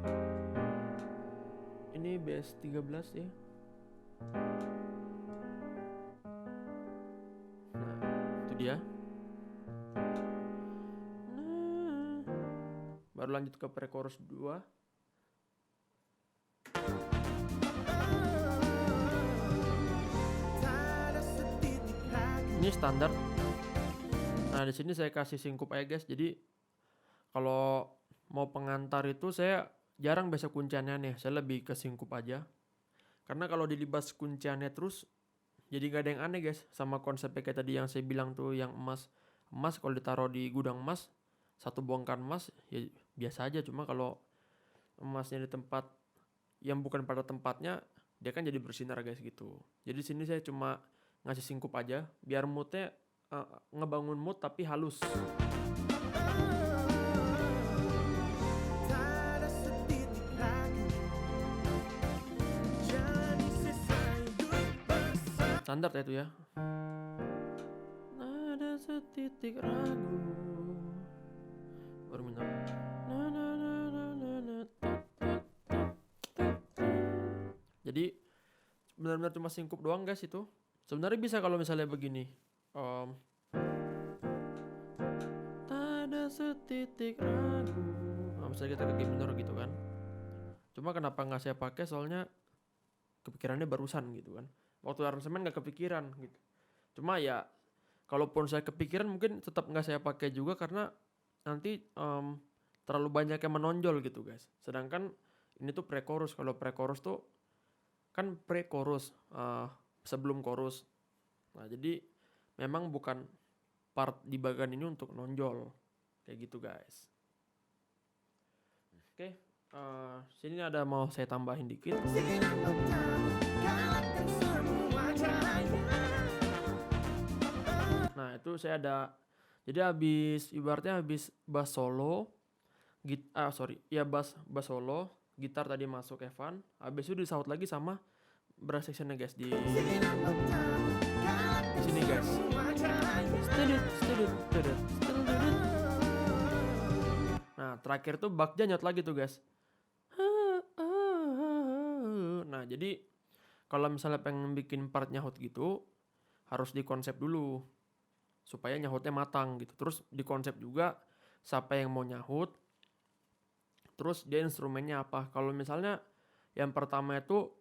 Ini bass 13 ya. Nah, itu dia. Baru lanjut ke pre-chorus 2. Ini standar. Nah, di sini saya kasih singkup aja guys. Jadi kalau mau pengantar itu saya jarang biasa kunciannya nih. Saya lebih ke singkup aja. Karena kalau dilibas kunciannya terus jadi gak ada yang aneh guys. Sama konsepnya kayak tadi yang saya bilang tuh, yang emas kalau ditaruh di gudang emas, satu bongkar emas ya biasa aja. Cuma kalau emasnya di tempat yang bukan pada tempatnya, dia kan jadi bersinar guys gitu. Jadi sini saya cuma ngasih singkup aja biar moodnya ngebangun mood tapi halus. Standar ya itu ya. Ada setitik ragu. Baru minor. Jadi benar-benar cuma singkup doang guys itu. Sebenarnya bisa kalau misalnya begini. Ada setitik ragu. Nah, misalnya kita ke G minor gitu kan. Cuma kenapa nggak saya pakai, soalnya kepikirannya barusan gitu kan. Waktu aransemen nggak kepikiran gitu. Cuma ya kalaupun saya kepikiran mungkin tetap nggak saya pakai juga, karena nanti terlalu banyak yang menonjol gitu guys. Sedangkan ini tuh pre-chorus. Kalau pre-chorus tuh kan pre-chorus sebelum chorus. Nah, jadi memang bukan part di bagian ini untuk nonjol kayak gitu guys. Oke, sini ada mau saya tambahin dikit. Nah, itu saya ada, jadi ibaratnya habis bass solo, bass solo, gitar tadi masuk Evan, habis itu disaut lagi sama brass sectionnya guys di sini guys. Nah, terakhir tuh Bagja nyot lagi tuh guys. Nah, jadi kalau misalnya pengen bikin part nyahut gitu, harus dikonsep dulu supaya nyahutnya matang gitu. Terus dikonsep juga siapa yang mau nyahut, terus dia instrumennya apa. Kalau misalnya yang pertama itu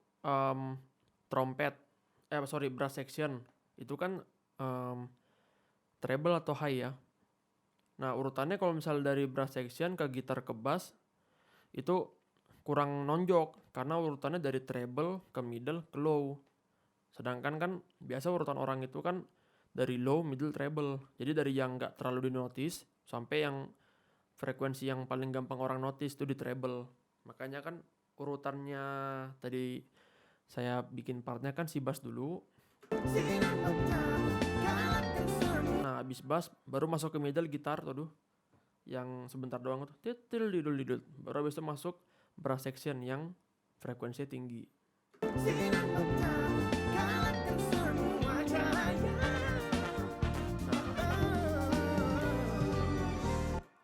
brass section, itu kan treble atau high ya. Nah, urutannya kalau misalnya dari brass section ke gitar ke bass itu kurang nonjok, karena urutannya dari treble ke middle ke low. Sedangkan kan biasa urutan orang itu kan dari low, middle, treble. Jadi dari yang gak terlalu dinotis sampai yang frekuensi yang paling gampang orang notice itu di treble. Makanya kan urutannya tadi saya bikin partnya kan si bass dulu. Nah, habis bass baru masuk ke middle gitar tuh, yang sebentar doang tuh, titil didul. Baru habis itu masuk brass section yang frekuensinya tinggi.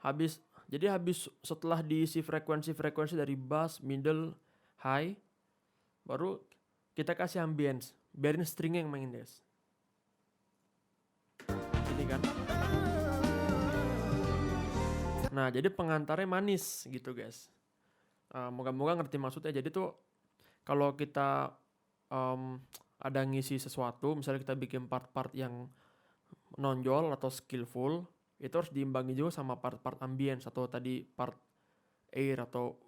Habis setelah diisi frekuensi dari bass, middle, high, baru kita kasih ambience, biarin stringnya yang main guys. Ini kan. Nah, jadi pengantarnya manis gitu guys. Moga-moga ngerti maksudnya. Jadi tuh kalau kita ada ngisi sesuatu, misalnya kita bikin part-part yang nonjol atau skillful, itu harus diimbangi juga sama part-part ambience atau tadi part air atau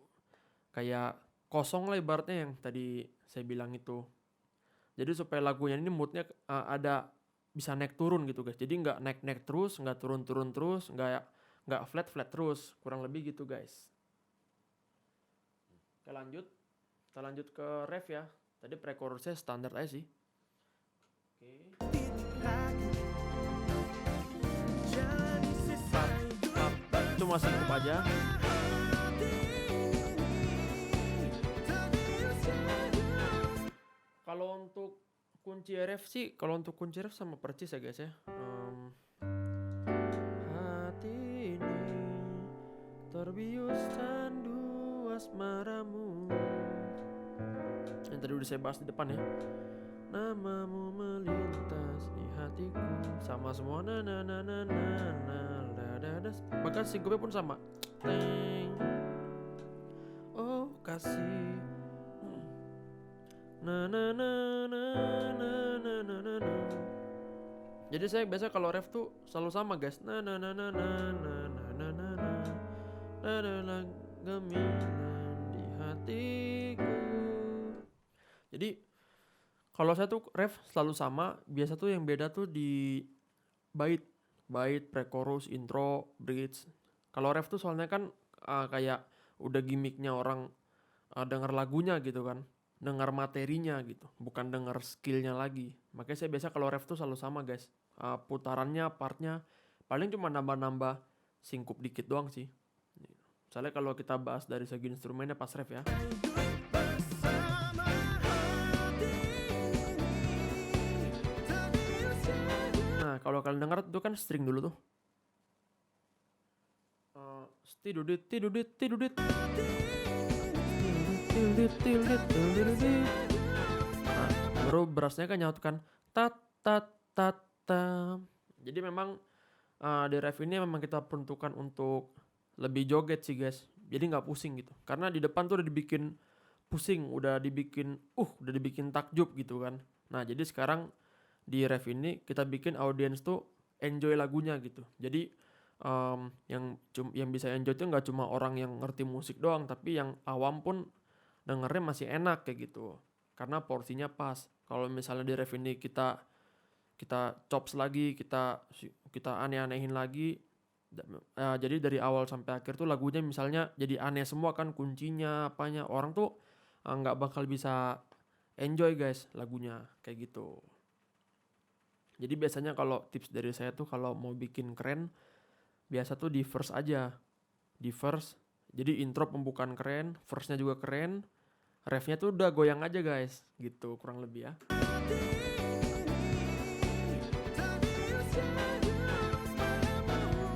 kayak kosong lah ibaratnya yang tadi saya bilang itu. Jadi supaya lagunya ini moodnya ada bisa naik turun gitu guys. Jadi nggak naik terus, nggak turun terus, nggak flat terus. Kurang lebih gitu guys. Kita lanjut ke ref ya. Tadi pre-chorusnya standar aja sih. Oke. Itu masih cukup aja. Kalau untuk kunci ref sih, sama percis ya guys ya. Hati ini terbius candu asmaramu. Yang tadi udah saya bahas di depan ya. Namamu melintas di hatiku, sama semua na na na na na na la da da. Bahkan sinkopnya pun sama. Teng. Oh kasih. Na na na na na na na na na. Jadi saya biasa kalau ref tuh selalu sama guys. Na na na na na na na na na na. Adalah gemilang di hatiku. Jadi kalau saya tuh ref selalu sama. Biasa tuh yang beda tuh di bait, pre-chorus, intro, bridge. Kalau ref tuh soalnya kan kayak udah gimmicknya orang denger lagunya gitu kan. Dengar materinya gitu, bukan dengar skillnya lagi. Makanya saya biasa kalau ref tuh selalu sama guys. Putarannya, partnya paling cuma nambah-nambah singkup dikit doang sih. Misalnya kalau kita bahas dari segi instrumennya pas ref ya. Nah kalau kalian dengar itu kan string dulu tuh. Tidudit. Nah, baru berasnya kan nyautkan tat tat tat tam. Jadi memang di ref ini memang kita peruntukkan untuk lebih joget sih guys. Jadi nggak pusing gitu. Karena di depan tuh udah dibikin pusing, udah dibikin takjub gitu kan. Nah jadi sekarang di ref ini kita bikin audiens tuh enjoy lagunya gitu. Jadi yang bisa enjoy tuh nggak cuma orang yang ngerti musik doang, tapi yang awam pun dengernya masih enak kayak gitu. Karena porsinya pas. Kalau misalnya di ref ini kita chops lagi, kita aneh-anehin lagi. Jadi dari awal sampai akhir tuh lagunya misalnya jadi aneh semua kan, kuncinya apanya. Orang tuh nggak bakal bisa enjoy guys lagunya kayak gitu. Jadi biasanya kalau tips dari saya tuh kalau mau bikin keren, biasa tuh di verse aja. Di verse, jadi intro pembukaan keren, verse-nya juga keren, refnya tuh udah goyang aja guys, gitu kurang lebih ya.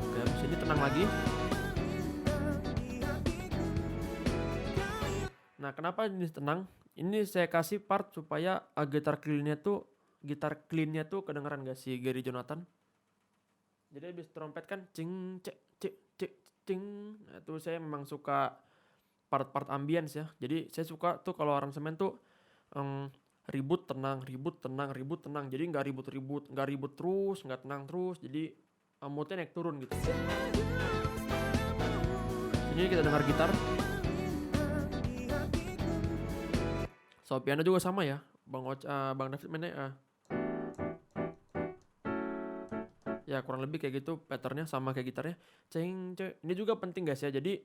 Oke, habis ini tenang lagi. Nah kenapa ini tenang? Ini saya kasih part supaya gitar clean-nya tuh kedengeran gak sih Gary Jonathan. Jadi habis trompet kan cing cek cek cek cing. Nah, itu saya memang suka part-part ambience ya. Jadi saya suka tuh kalau orang semen tuh ribut tenang. Jadi nggak ribut terus, nggak tenang terus. Jadi moodnya naik turun gitu. Ini kita dengar gitar. So piano juga sama ya. Bang David mainnya ya kurang lebih kayak gitu patternnya sama kayak gitarnya. Ceng. Ini juga penting guys ya. Jadi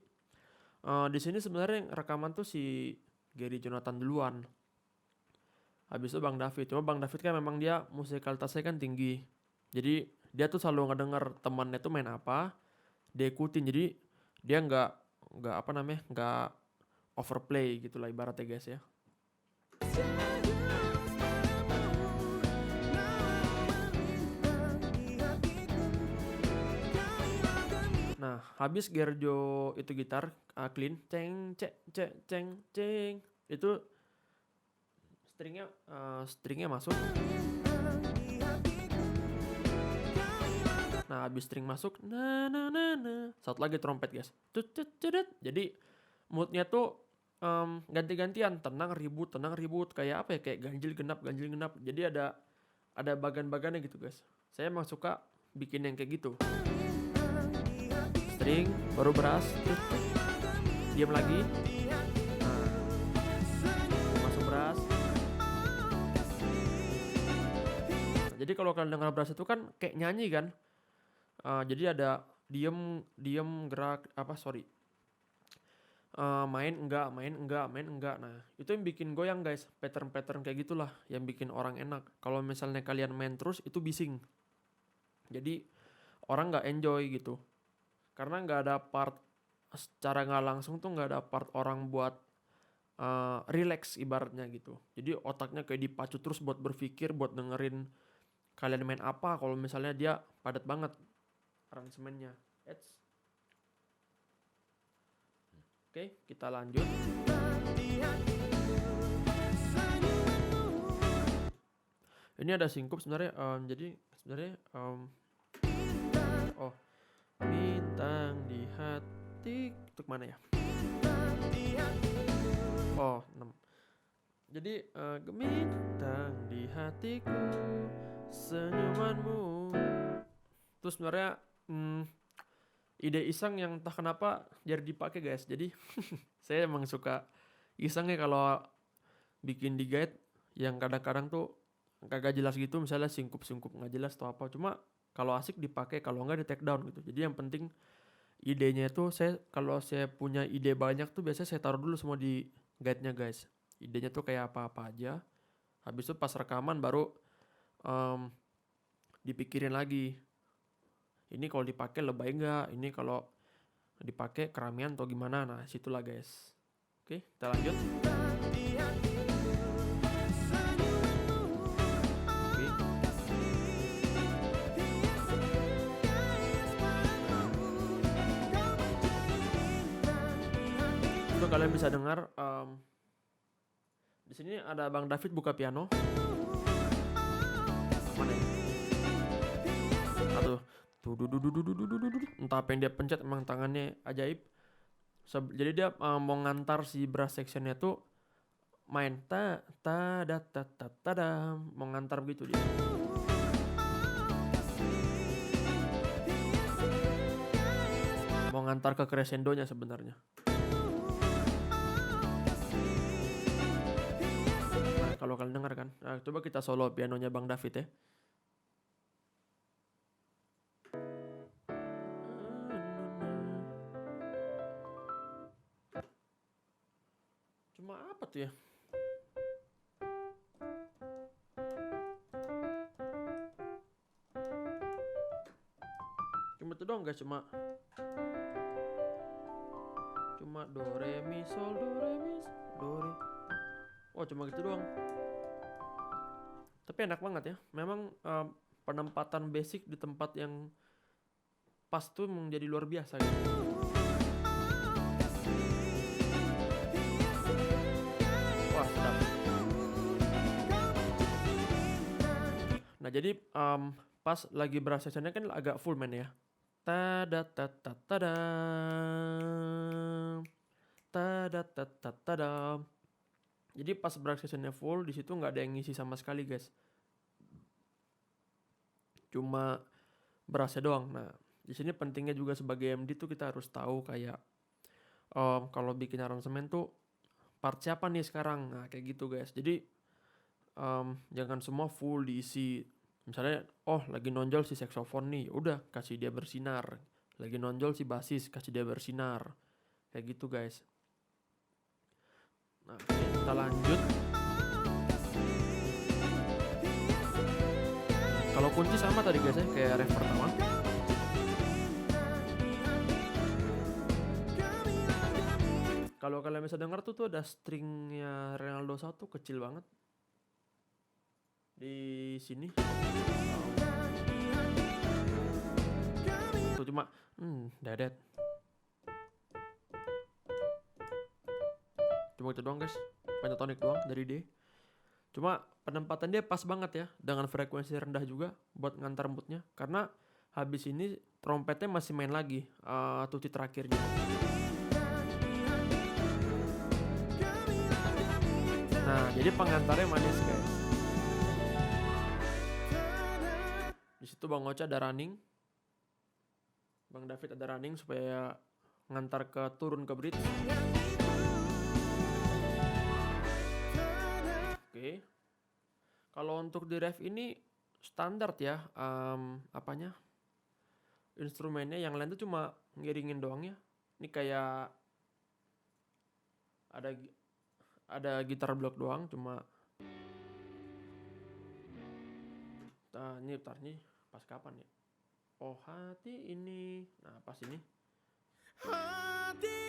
di sini sebenarnya rekaman tuh si Gary Jonathan duluan. Habis itu Bang David. Cuma Bang David kan memang dia musikalitasnya kan tinggi. Jadi dia tuh selalu ngedenger temannya tuh main apa, dia ikutin. Jadi dia nggak overplay gitu lah ibaratnya guys ya. Nah, habis Gerjo itu gitar clean, ceng cek cek ceng ceng. Itu stringnya masuk. Nah, habis string masuk, na na na na. Satu lagi trompet, guys. Jadi moodnya tuh ganti-gantian, tenang ribut, kayak apa ya, kayak ganjil genap. Jadi ada bagan-bagannya gitu guys. Saya emang suka bikin yang kayak gitu. String, baru brass, diam lagi. Nah, masuk brass. Nah, jadi kalau kalian dengar brass itu kan kayak nyanyi kan. Jadi ada diem gerak main enggak. Nah, itu yang bikin goyang guys. Pattern kayak gitulah yang bikin orang enak. Kalau misalnya kalian main terus itu bising. Jadi orang nggak enjoy gitu. Karena nggak ada part, secara nggak langsung tuh nggak ada part orang buat relax ibaratnya gitu. Jadi otaknya kayak dipacu terus buat berpikir, buat dengerin kalian main apa. Kalau misalnya dia padat banget aransemennya. Oke, kita lanjut. Ini ada singkup sebenarnya. Jadi sebenarnya bintang di hati untuk mana ya? Oh, 6. Jadi bintang di hatiku, senyumanmu. Terus sebenarnya ide iseng yang entah kenapa jadi dipakai guys. Jadi saya emang suka isengnya kalau bikin di guide yang kadang-kadang tuh kagak jelas gitu, misalnya singkup nggak jelas atau apa. Cuma kalau asik dipakai, kalau nggak di take down gitu. Jadi yang penting idenya itu kalau saya punya ide banyak tuh biasanya saya taruh dulu semua di guide-nya guys. Idenya tuh kayak apa-apa aja. Habis itu pas rekaman baru dipikirin lagi. Ini kalau dipakai lebay nggak? Ini kalau dipakai keramian atau gimana? Nah, situlah guys. Oke, kita lanjut. Itu kalian bisa dengar di sini ada Bang David buka piano. Mana ya? Aduh. Entah apa yang dia pencet, emang tangannya ajaib. Jadi dia mau ngantar si brass sectionnya tuh main mau ngantar begitu dia. Mau ngantar ke crescendonya sebenarnya. Nah, kalau kalian dengar kan. Nah, coba kita solo pianonya Bang David ya. Cuma apa tuh ya? Cuma itu doang guys, cuma do re mi sol do re mi do re. Oh, cuma gitu doang. Tapi enak banget ya. Memang penempatan basic di tempat yang pas tuh menjadi luar biasa gitu. Wah, sedap. Nah, jadi pas lagi brass sectionnya kan agak full main ya. Jadi pas brass sectionnya full, di situ nggak ada yang ngisi sama sekali guys. Cuma brassnya doang. Nah, di sini pentingnya juga sebagai MD tuh kita harus tahu kayak kalau bikin aransemen tuh part siapa nih sekarang. Nah, kayak gitu guys. Jadi jangan semua full diisi. Misalnya lagi nonjol si saxophone nih, udah kasih dia bersinar. Lagi nonjol si basis, kasih dia bersinar. Kayak gitu guys. Nah, oke, kita lanjut. Kalau kunci sama tadi guys ya, kayak ref pertama. Kalau kalian bisa dengar tuh ada stringnya Ronaldo 1 kecil banget. Di sini tuh cuma dadet. Cuma itu doang guys, pentatonic doang dari D. Cuma penempatan dia pas banget ya, dengan frekuensi rendah juga buat ngantar moodnya. Karena habis ini trompetnya masih main lagi tuti terakhirnya. Nah, jadi pengantarnya manis guys. Di situ Bang Ocha ada running, Bang David ada running supaya ngantar ke turun ke bridge. Oke. Kalau untuk di ref ini standar ya, apanya? Instrumennya yang lain tuh cuma ngiringin doang ya. Ini kayak ada gitar block doang, cuma ini pas kapan ya? Oh hati ini, nah pas ini. hati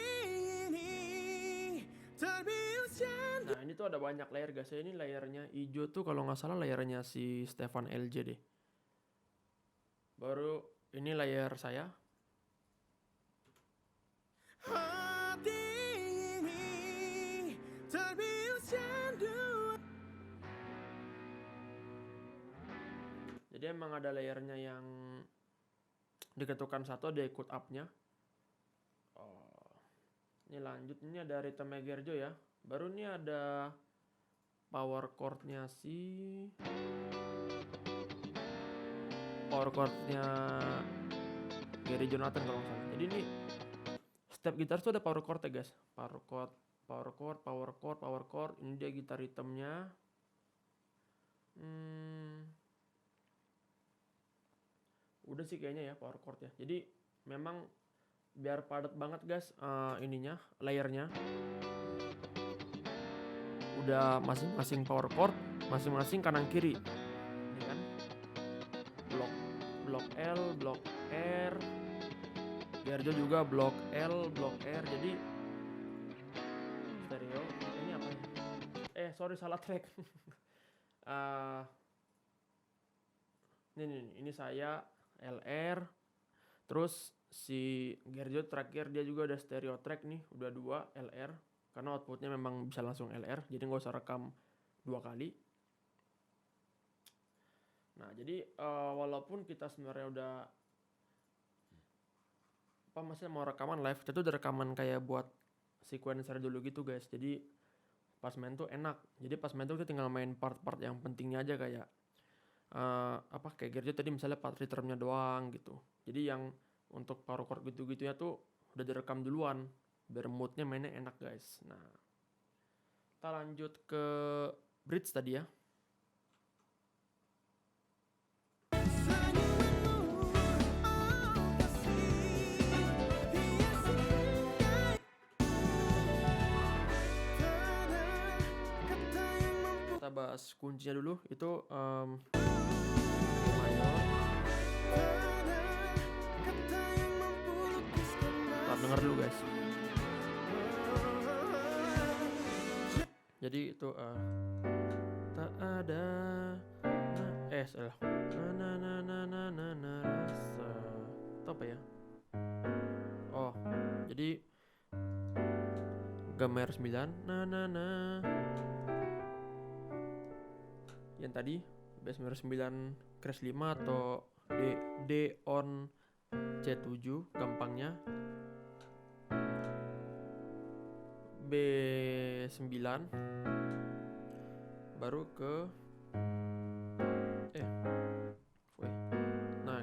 ini terbius jandu. Nah ini tuh ada banyak layer guys. Ini layernya hijau tuh kalau nggak salah layernya si Stefan LJ deh. Baru ini layer saya. Hati ini terbius jandu. Jadi emang ada layernya yang diketukan satu, ada ikut up-nya. Oh, ini lanjut, ini ada rhythm Gerjo ya. Baru ini ada power chord-nya Gary Jonathan kalau nggak salah. Jadi ini setiap gitar tuh ada power chord ya guys. Power chord. Ini dia gitar rhythmnya. Udah sih kayaknya ya power chord ya. Jadi memang biar padat banget guys ininya, layernya. Udah masing-masing power chord, masing-masing kanan kiri. Ini kan. Blok L, blok R. Gerjo juga blok L, blok R. Jadi stereo. Ini apa ya? Sorry salah track. Ini saya LR. Terus si Gerjo terakhir dia juga ada stereo track nih, udah 2 LR karena outputnya memang bisa langsung LR, jadi nggak usah rekam 2 kali. Nah jadi walaupun kita sebenarnya udah masih mau rekaman live, kita tuh udah rekaman kayak buat sequencer dulu gitu guys. Jadi pas main tuh enak. Jadi pas main tuh kita tinggal main part-part yang pentingnya aja kayak kayak Gerjo tadi misalnya part return-nya doang gitu. Jadi yang untuk power chord gitu-gitu ya tuh udah direkam duluan biar moodnya mainnya enak guys. Nah kita lanjut ke bridge tadi ya. Kita bahas kuncinya dulu, itu E mayor. Kita denger dulu guys. Jadi itu tak ada salah. Rasa. Itu apa ya? Oh, jadi Gamer 9 yang tadi bass minor 9 crash 5 atau D on C7 gampangnya, B9 baru ke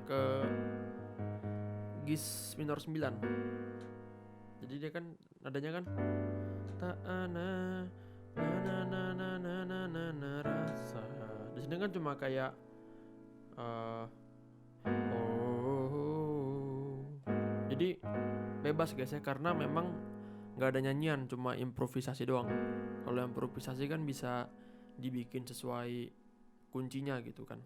ke Gis minor 9. Jadi dia kan nadanya kan tak ana na rasa. Di sini kan cuma kayak jadi bebas guys ya, karena memang nggak ada nyanyian, cuma improvisasi doang. Kalau improvisasi kan bisa dibikin sesuai kuncinya gitu kan.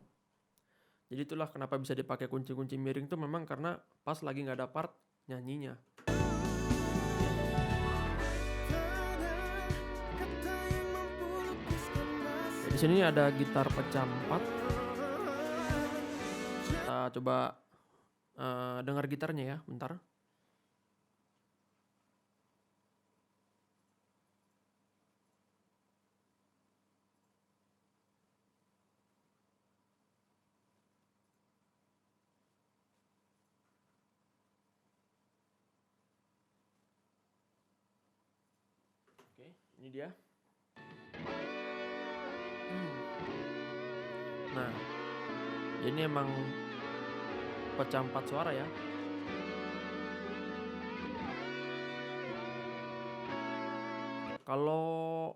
Jadi itulah kenapa bisa dipakai kunci-kunci miring tuh memang karena pas lagi nggak ada part nyanyinya. Di sini ada gitar pecah 4. Kita coba dengar gitarnya ya, bentar. Oke, ini dia. Ya ini emang pecah 4 suara ya. Kalau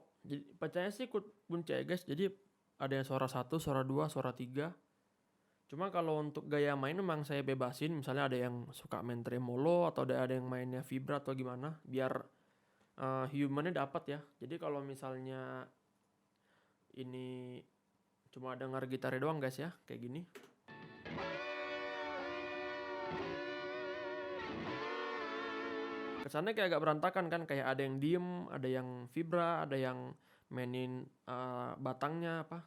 pecahnya sih ikut kunci ya guys. Jadi ada yang suara 1, suara 2, suara 3. Cuma kalau untuk gaya main memang saya bebasin. Misalnya ada yang suka main tremolo atau ada yang mainnya vibra atau gimana, biar humannya dapat ya. Jadi kalau misalnya ini cuma dengar gitarnya doang guys ya, kayak gini. Kesannya kayak agak berantakan kan, kayak ada yang diem, ada yang vibra, ada yang mainin batangnya apa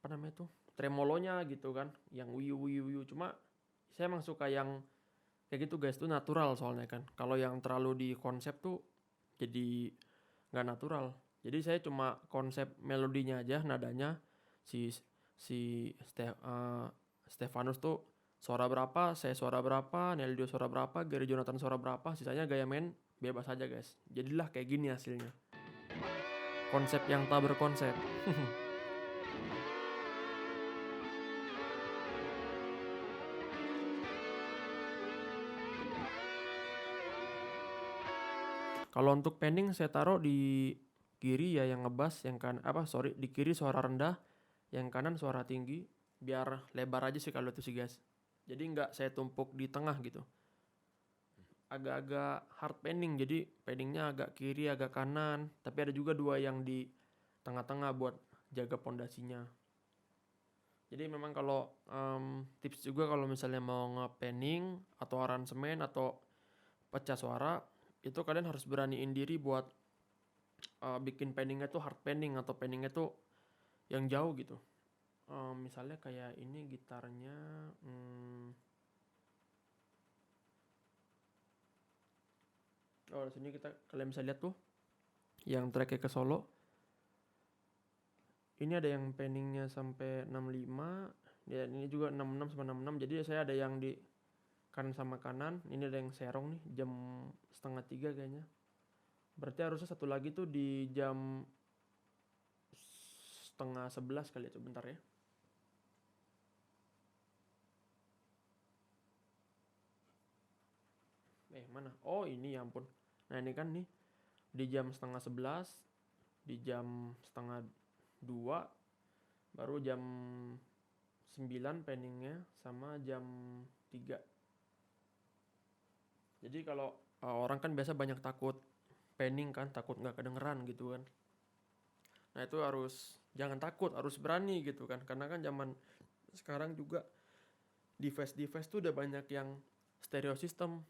namanya tuh, tremolonya gitu kan, yang wiu wiu wiu. Cuma saya emang suka yang kayak gitu guys, tuh natural soalnya kan. Kalau yang terlalu di konsep tuh jadi nggak natural. Jadi saya cuma konsep melodinya aja, nadanya si Stefanus tuh suara berapa, saya suara berapa, Neldio suara berapa, Gary Jonathan suara berapa, sisanya gaya main bebas aja guys. Jadilah kayak gini hasilnya. Konsep yang tak berkonsep. Kalau untuk pending saya taruh di kiri ya yang ngebass, yang di kiri suara rendah, yang kanan suara tinggi, biar lebar aja sih kalau itu sih guys. Jadi nggak saya tumpuk di tengah gitu. Agak-agak hard pending, jadi pendingnya agak kiri, agak kanan, tapi ada juga 2 yang di tengah-tengah buat jaga pondasinya. Jadi memang kalau tips juga kalau misalnya mau nge-panning atau aransemen atau pecah suara, itu kalian harus beraniin diri buat bikin pendingnya tuh hard pending atau pendingnya tuh yang jauh gitu. Misalnya kayak ini gitarnya di sini kalian bisa lihat tuh yang tracknya ke solo. Ini ada yang pendingnya sampai 65, dan ini juga 66 sama 66. Jadi saya ada yang di kanan sama kanan. Ini ada yang serong nih, jam 2:30 kayaknya. Berarti harusnya satu lagi tuh di jam 10:30 kali ya, bentar ya. Mana? Oh ini ya ampun. Nah ini kan nih di jam 10:30, di jam 11:30, baru jam 9 pendingnya, sama jam 3. Jadi kalau orang kan biasa banyak takut pending kan, takut nggak kedengeran gitu kan. Nah itu jangan takut, harus berani gitu kan. Karena kan zaman sekarang juga device tuh udah banyak yang stereo system.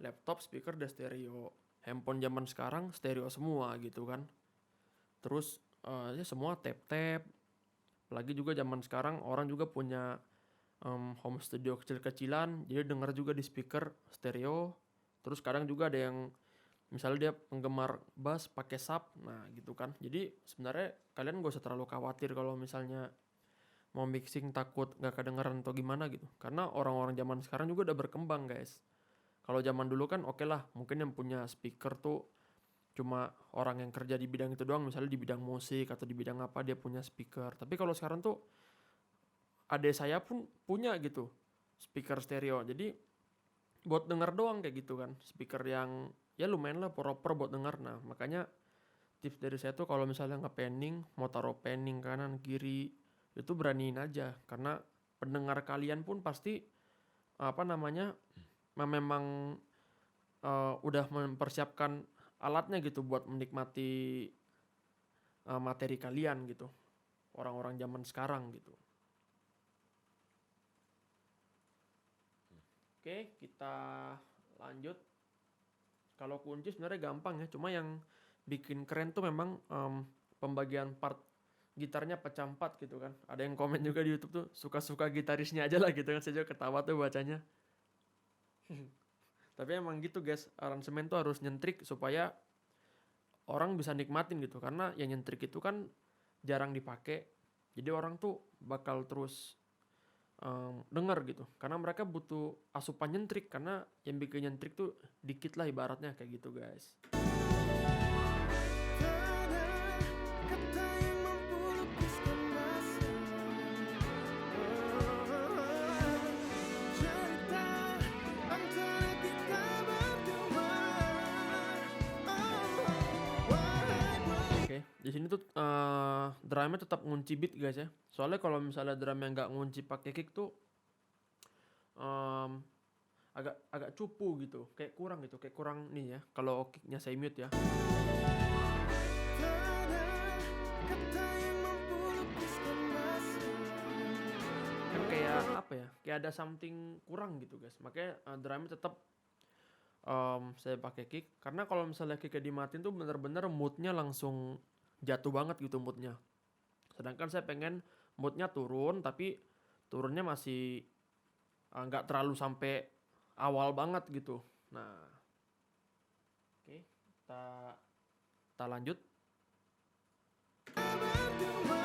Laptop speaker udah stereo, handphone zaman sekarang stereo semua gitu kan. Terus ya semua tap. Apalagi juga zaman sekarang orang juga punya home studio kecil-kecilan, jadi denger juga di speaker stereo. Terus kadang juga ada yang misalnya dia penggemar bass pakai sub, nah gitu kan. Jadi sebenarnya kalian gak usah terlalu khawatir kalau misalnya mau mixing takut gak kedengeran atau gimana gitu. Karena orang-orang zaman sekarang juga udah berkembang guys. Kalau zaman dulu kan oke lah, mungkin yang punya speaker tuh cuma orang yang kerja di bidang itu doang, misalnya di bidang musik atau di bidang apa dia punya speaker. Tapi kalau sekarang tuh adik saya pun punya gitu speaker stereo. Jadi buat denger doang kayak gitu kan, speaker yang ya lumayan lah proper buat denger. Nah makanya tips dari saya tuh kalau misalnya nge-panning, mau taruh panning kanan kiri, itu beraniin aja. Karena pendengar kalian pun pasti memang udah mempersiapkan alatnya gitu buat menikmati materi kalian gitu, orang-orang zaman sekarang gitu. Oke, kita lanjut. Kalau kunci sebenarnya gampang ya, cuma yang bikin keren tuh memang pembagian part gitarnya pecah 4 gitu kan. Ada yang komen juga di YouTube tuh suka-suka gitarisnya aja lah gitu kan. Saya juga ketawa tuh bacanya. Tapi emang gitu guys, aransemen tuh harus nyentrik supaya orang bisa nikmatin gitu. Karena yang nyentrik itu kan jarang dipakai, jadi orang tuh bakal terus denger gitu. Karena mereka butuh asupan nyentrik, karena yang bikin nyentrik tuh dikit lah ibaratnya kayak gitu guys. drumnya tetap ngunci beat guys ya. Soalnya kalau misalnya drumnya nggak ngunci pakai kick tuh em, agak agak cupu gitu, kayak kurang nih ya. Kalau kicknya saya mute ya, kata yang mampu lukiskan masa. kan kayak apa ya? Kayak ada something kurang gitu guys. Makanya drumnya tetap saya pakai kick. Karena kalau misalnya kicknya dimatiin tuh bener-bener moodnya langsung jatuh banget gitu moodnya. Sedangkan saya pengen moodnya turun, tapi turunnya masih nggak terlalu sampai awal banget gitu. Nah, oke, kita lanjut. Berdua,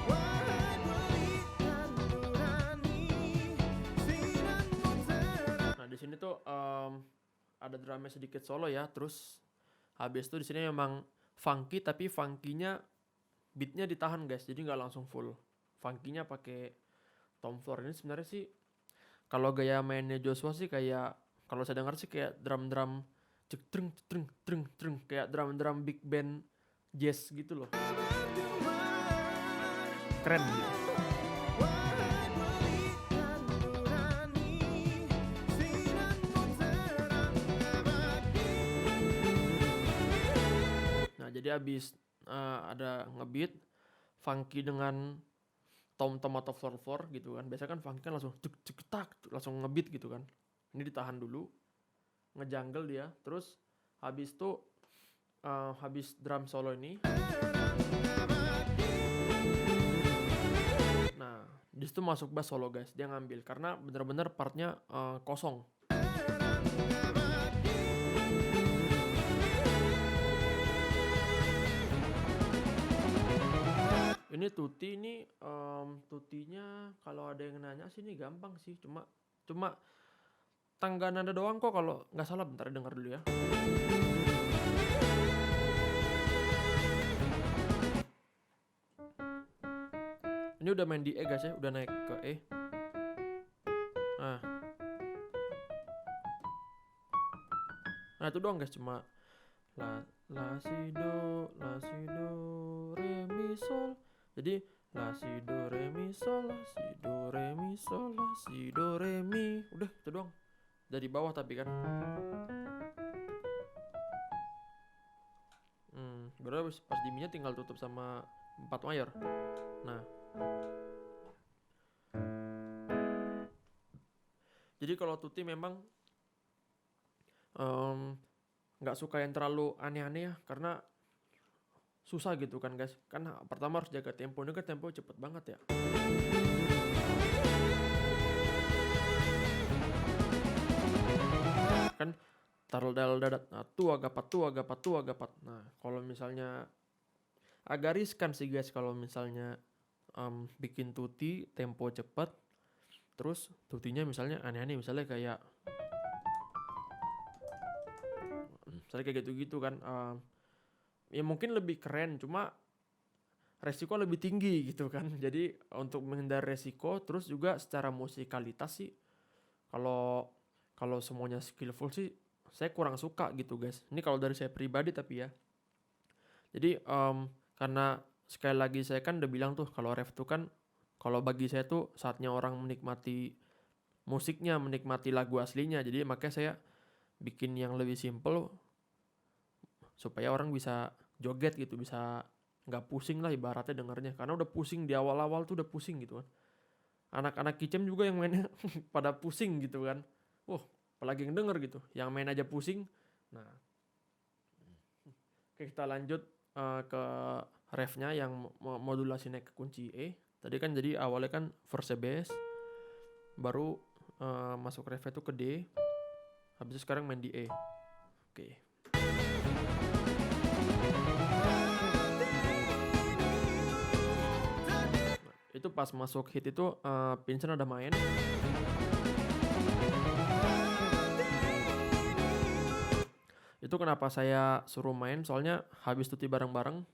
wahai pelita nurani, sinarmu terang. Nah, di sini tuh ada drumnya sedikit solo ya. Terus habis itu di sini memang funky, tapi funkinya beatnya ditahan guys, jadi nggak langsung full. Funkinya pakai tom floor. Ini sebenarnya sih kalau gaya mainnya Joshua sih kayak, kalau saya dengar sih kayak drum-drum cek treng treng treng treng, kayak drum-drum big band jazz gitu loh. Keren gitu. Wahai pelita nurani, sinarmu terang abadi. Nah, jadi abis ada ngebeat funky dengan tom-tom atau floor gitu kan. Biasanya kan funky kan langsung cek cek tak langsung ngebeat gitu kan. Ini ditahan dulu, ngejungle dia, terus habis itu habis drum solo ini, nah disitu masuk bass solo guys. Dia ngambil karena bener-bener partnya kosong. Ini tuti ini tutinya kalau ada yang nanya sih ini gampang sih, cuma tangga nada doang kok kalau nggak salah. Bentar dengar dulu ya. Ini udah main di E guys ya, udah naik ke E. Nah, nah itu doang guys, cuma la si do re mi sol. Jadi la si do re mi sol, la si do re mi sol, la si do re mi. Udah itu doang. Dari bawah tapi kan. Berarti pas di Mi-nya tinggal tutup sama 4 mayor. Nah, jadi kalau tuti memang nggak suka yang terlalu aneh-aneh ya, karena susah gitu kan guys. Kan pertama harus jaga tempo, ini kan tempo cepet banget ya. Kan taruh dal dadat, nah tua gapat. Nah kalau misalnya agak riskan sih guys kalau misalnya bikin tuti tempo cepet, terus tutinya misalnya aneh-aneh, misalnya kayak gitu-gitu kan. Ya mungkin lebih keren, cuma resiko lebih tinggi gitu kan. Jadi untuk menghindari resiko, terus juga secara musikalitas sih, kalau semuanya skillful sih saya kurang suka gitu guys. Ini kalau dari saya pribadi tapi ya. Jadi karena sekali lagi saya kan udah bilang tuh, kalau ref tuh kan, kalau bagi saya tuh saatnya orang menikmati musiknya, menikmati lagu aslinya. Jadi makanya saya bikin yang lebih simple supaya orang bisa joget gitu, bisa nggak pusing lah ibaratnya dengarnya. Karena udah pusing di awal-awal tuh, udah pusing gitu kan. Anak-anak kicem juga yang mainnya pada pusing gitu kan. Apalagi yang denger gitu, yang main aja pusing. Nah, oke, kita lanjut ke refnya yang modulasi naik ke kunci E. Tadi kan jadi awalnya kan verse bass, baru masuk refnya tuh ke D, habis itu sekarang main di E. Oke. Itu pas masuk hit itu Vincent ada main. Itu kenapa saya suruh main, soalnya habis tuti bareng-bareng.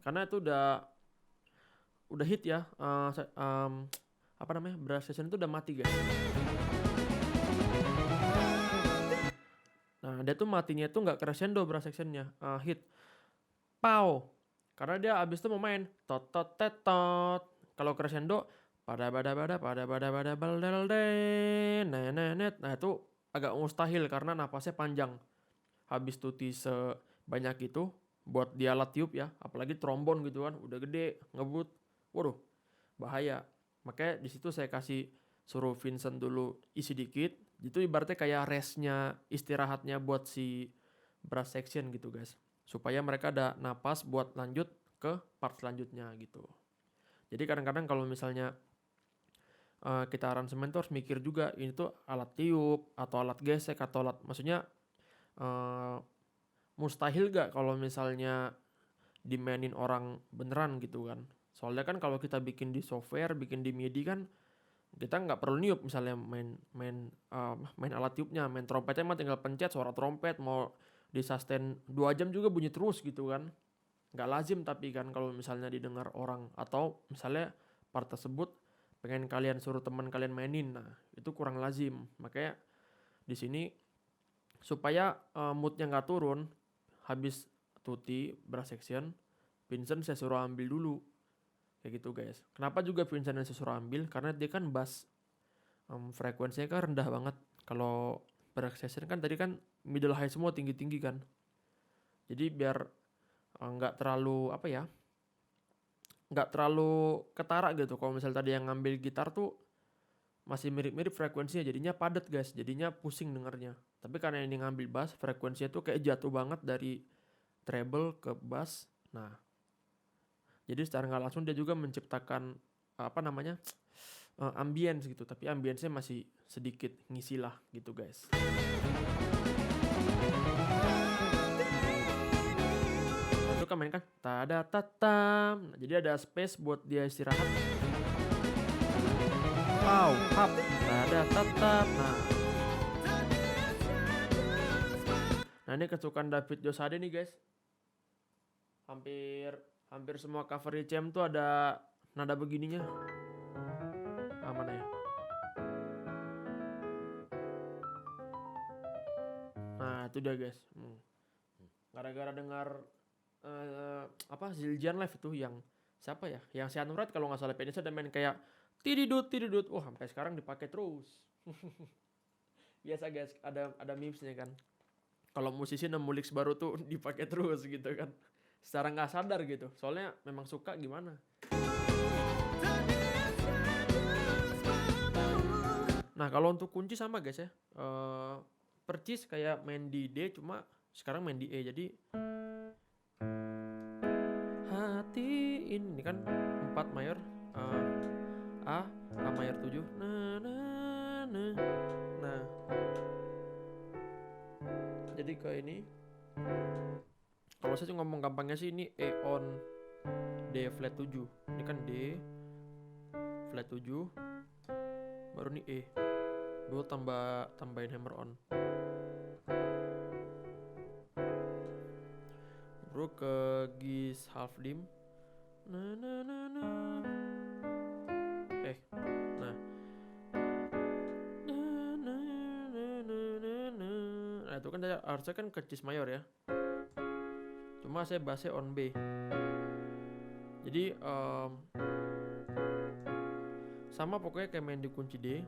Karena itu udah hit ya. apa namanya, brass section itu udah mati guys. Nah dia tuh matinya tuh nggak crescendo brass sectionnya, hit, pow, karena dia abis itu mau main tot tot tetot. Kalau crescendo pada baldel den nenet, nah itu agak mustahil karena napasnya panjang. Habis tuti sebanyak itu buat di alat tiup ya, apalagi trombon gitu kan, udah gede ngebut, waduh bahaya. Makanya di situ saya kasih suruh Vincent dulu isi dikit, itu ibaratnya kayak restnya, istirahatnya buat si brass section gitu guys, supaya mereka ada napas buat lanjut ke part selanjutnya gitu. Jadi kadang-kadang kalau misalnya kita aransemen tuh harus mikir juga ini tuh alat tiup atau alat gesek atau alat, maksudnya mustahil gak kalau misalnya dimainin orang beneran gitu kan. Soalnya kan kalau kita bikin di software, bikin di MIDI kan kita nggak perlu niup, misalnya main alat tiupnya, main trompetnya mah tinggal pencet suara trompet, mau di sustain 2 jam juga bunyi terus gitu kan. Nggak lazim tapi kan kalau misalnya didengar orang, atau misalnya part tersebut pengen kalian suruh teman kalian mainin, nah itu kurang lazim. Makanya di sini supaya moodnya nggak turun, habis tuti brass section, Vincent saya suruh ambil dulu kayak gitu guys. Kenapa juga Vincent yang saya suruh ambil, karena dia kan bass frekuensinya kan rendah banget. Kalau brass section kan tadi kan middle high semua, tinggi-tinggi kan. Jadi biar nggak terlalu apa ya, nggak terlalu ketara gitu. Kalau misalnya tadi yang ngambil gitar tuh masih mirip-mirip frekuensinya, jadinya padat guys, jadinya pusing dengarnya. Tapi karena ini ngambil bass, frekuensinya tuh kayak jatuh banget dari treble ke bass. Nah jadi secara nggak langsung dia juga menciptakan apa namanya, ambience gitu, tapi ambience-nya masih sedikit ngisi lah gitu guys. Itu kan main kan tada tatam, nah, jadi ada space buat dia istirahat. Wow, hap, tada tatam. Nah ini kesukaan David Josade nih guys. Hampir semua cover ICM tuh ada nada begininya. Mana ya? Nah itu dia guys. Gara-gara dengar Zildjian Live itu, yang siapa ya? Yang si Anurat kalau nggak salah, penisnya ada main kayak tididut. Wah sampai sekarang dipakai terus. Biasa guys, ada memesnya kan. Kalau musisi nemu lyrics baru tuh dipakai terus gitu kan. Secara nggak sadar gitu, soalnya memang suka gimana. Nah kalau untuk kunci sama guys ya, percis kayak main di D, cuma sekarang main di E. Jadi hati ini kan 4 mayor, A mayor 7, nah jadi ke ini. Kalau saya ngomong gampangnya sih ini E on D flat 7. Ini kan D flat 7, baru nih E. Baru tambahin hammer on. Baru ke Gis half dim. Nah. Nah itu kan harusnya kan ke Cis mayor ya. Cuma saya bassnya on B. Jadi sama pokoknya kayak main di kunci D.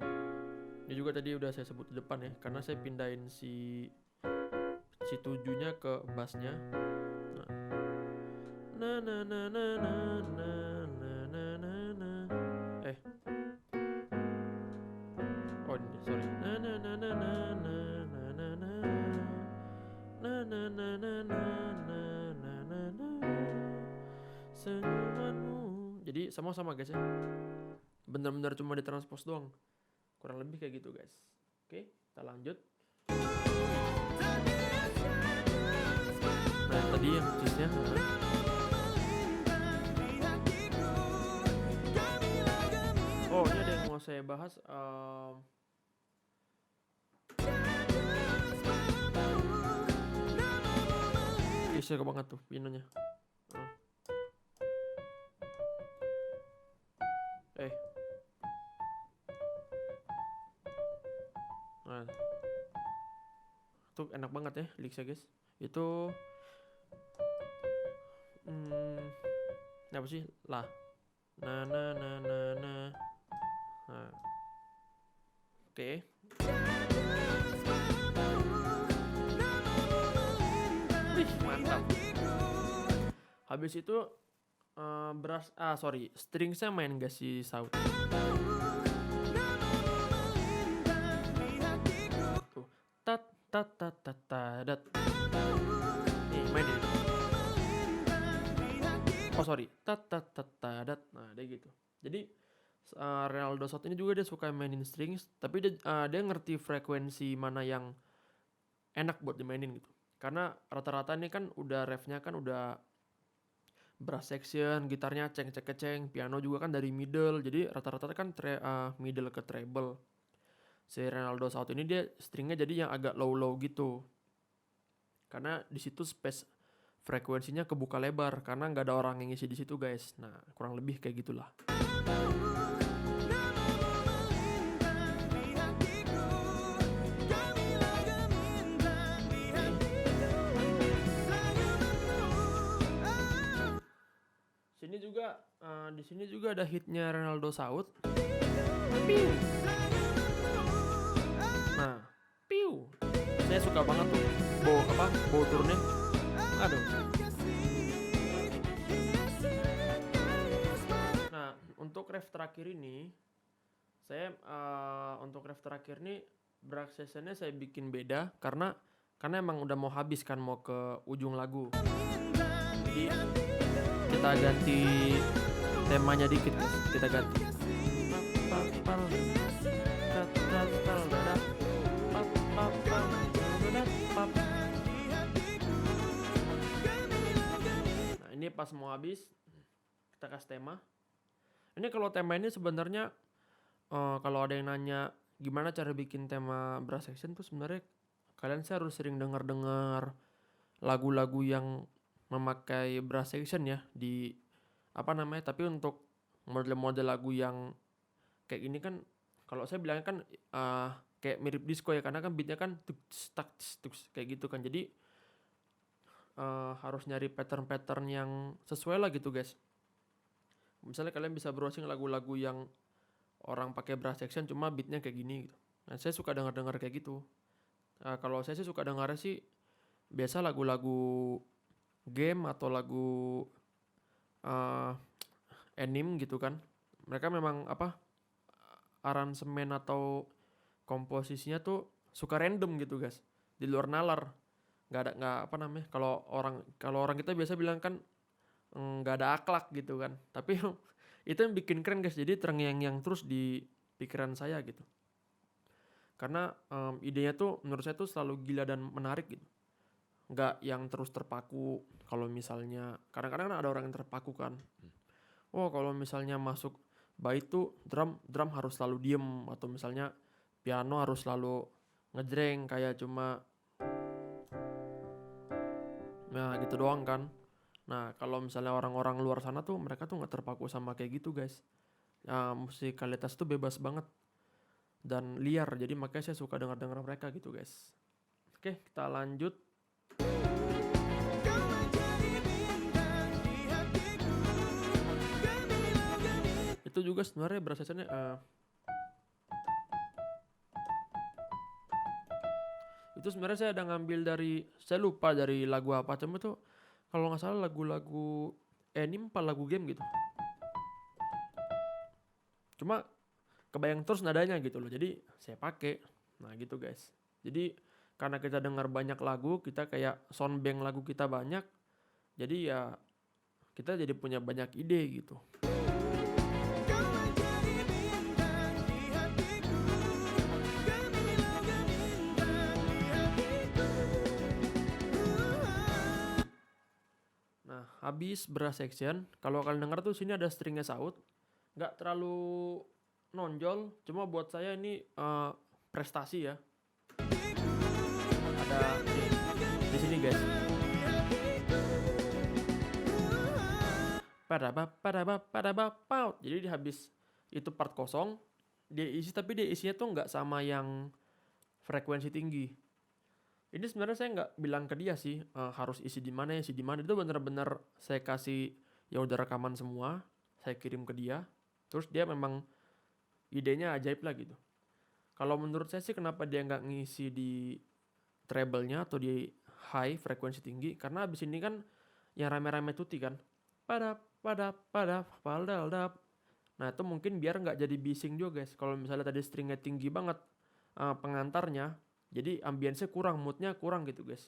Ini juga tadi udah saya sebut di depan ya, karena saya pindahin si 7-nya ke bassnya. Oh ini sorry. Senyumanmu. Jadi sama-sama guys ya. Bener-bener cuma ditranspose doang. Kurang lebih kayak gitu guys. Oke, kita lanjut. Nah tadi yang cheese-nya. Oh ini ada yang mau saya bahas. Saya banget tuh pinonya. Itu enak banget ya lirisnya guys. Itu apa sih lah, na na na na na. Nah, oke. Wih, mantap. Habis itu stringsnya main gak si Saud? Tuh, tat tat tat tat tadat. Nih, main ini. Oh sorry, tat tat tat tadat. Nah, dia gitu. Jadi Ronaldo Saud ini juga dia suka mainin strings, tapi dia ngerti frekuensi mana yang enak buat dimainin gitu. Karena rata-rata ini kan udah refnya kan udah brass section, gitarnya ceng-ceng-ceng, piano juga kan dari middle, jadi rata-rata kan middle ke treble. Si Ronaldo Saud ini dia stringnya jadi yang agak low-low gitu. Karena di situ space frekuensinya kebuka lebar karena nggak ada orang yang ngisi di situ guys. Nah, kurang lebih kayak gitulah. Di sini juga ada hitnya Ronaldo Saud. Piu. Nah, piu. Saya suka banget tuh bow turunnya. Aduh. Nah, untuk ref terakhir ini brass sessionnya saya bikin beda karena emang udah mau habis kan, mau ke ujung lagu. Jadi kita ganti temanya dikit guys, kita ganti. Nah, ini pas mau habis kita kasih tema. Ini kalau tema ini sebenarnya kalau ada yang nanya gimana cara bikin tema brass section tuh, sebenarnya kalian sih harus sering dengar lagu-lagu yang memakai brass section ya di tapi untuk model-model lagu yang kayak gini kan kalau saya bilangnya kan kayak mirip disco ya, karena kan beatnya kan tuks kayak gitu kan, jadi harus nyari pattern-pattern yang sesuai lah gitu guys. Misalnya kalian bisa browsing lagu-lagu yang orang pakai brass section cuma beatnya kayak gini gitu. Nah, saya suka dengar kayak gitu. Kalau saya sih suka dengarnya sih biasa lagu-lagu game atau lagu anime gitu kan. Mereka memang aransemen atau komposisinya tuh suka random gitu guys, di luar nalar. Kalau orang kita biasa bilang kan nggak ada akhlak gitu kan, tapi itu yang bikin keren guys, jadi terngiang-ngiang terus di pikiran saya gitu. Karena idenya tuh menurut saya tuh selalu gila dan menarik gitu, nggak yang terus terpaku. Kalau misalnya kadang-kadang ada orang yang terpaku kan, kalau misalnya masuk bait tuh drum harus selalu diem, atau misalnya piano harus selalu ngejreng kayak cuma gitu doang kan. Nah, kalau misalnya orang-orang luar sana tuh mereka tuh nggak terpaku sama kayak gitu guys. Musikalitas tuh bebas banget dan liar, jadi makanya saya suka dengar mereka gitu guys. Oke, kita lanjut. Itu juga sebenarnya brass section-nya itu sebenarnya saya ada ngambil saya lupa dari lagu apa, cuma tuh kalau nggak salah lagu-lagu anime apa lagu game gitu. Cuma kebayang terus nadanya gitu loh, jadi saya pakai. Nah gitu guys. Jadi karena kita dengar banyak lagu, kita kayak soundbank lagu kita banyak, jadi ya kita jadi punya banyak ide gitu. Nah, habis brass section, kalau kalian dengar tuh sini ada stringnya Saud, nggak terlalu nonjol, cuma buat saya ini prestasi ya. Ada di sini guys. Jadi di habis itu part kosong, dia isi, tapi dia isinya tuh nggak sama yang frekuensi tinggi. Ini sebenarnya saya nggak bilang ke dia sih, harus isi di mana, isi di mana. Itu bener-bener saya kasih, ya udah rekaman semua, saya kirim ke dia. Terus dia memang idenya ajaib lah gitu. Kalau menurut saya sih kenapa dia nggak ngisi di treble-nya atau di high frekuensi tinggi, karena abis ini kan yang rame-rame tuti kan. Padap, padap, padap, padap. Nah itu mungkin biar nggak jadi bising juga guys. Kalau misalnya tadi stringnya tinggi banget, pengantarnya, jadi ambience kurang, moodnya kurang gitu guys.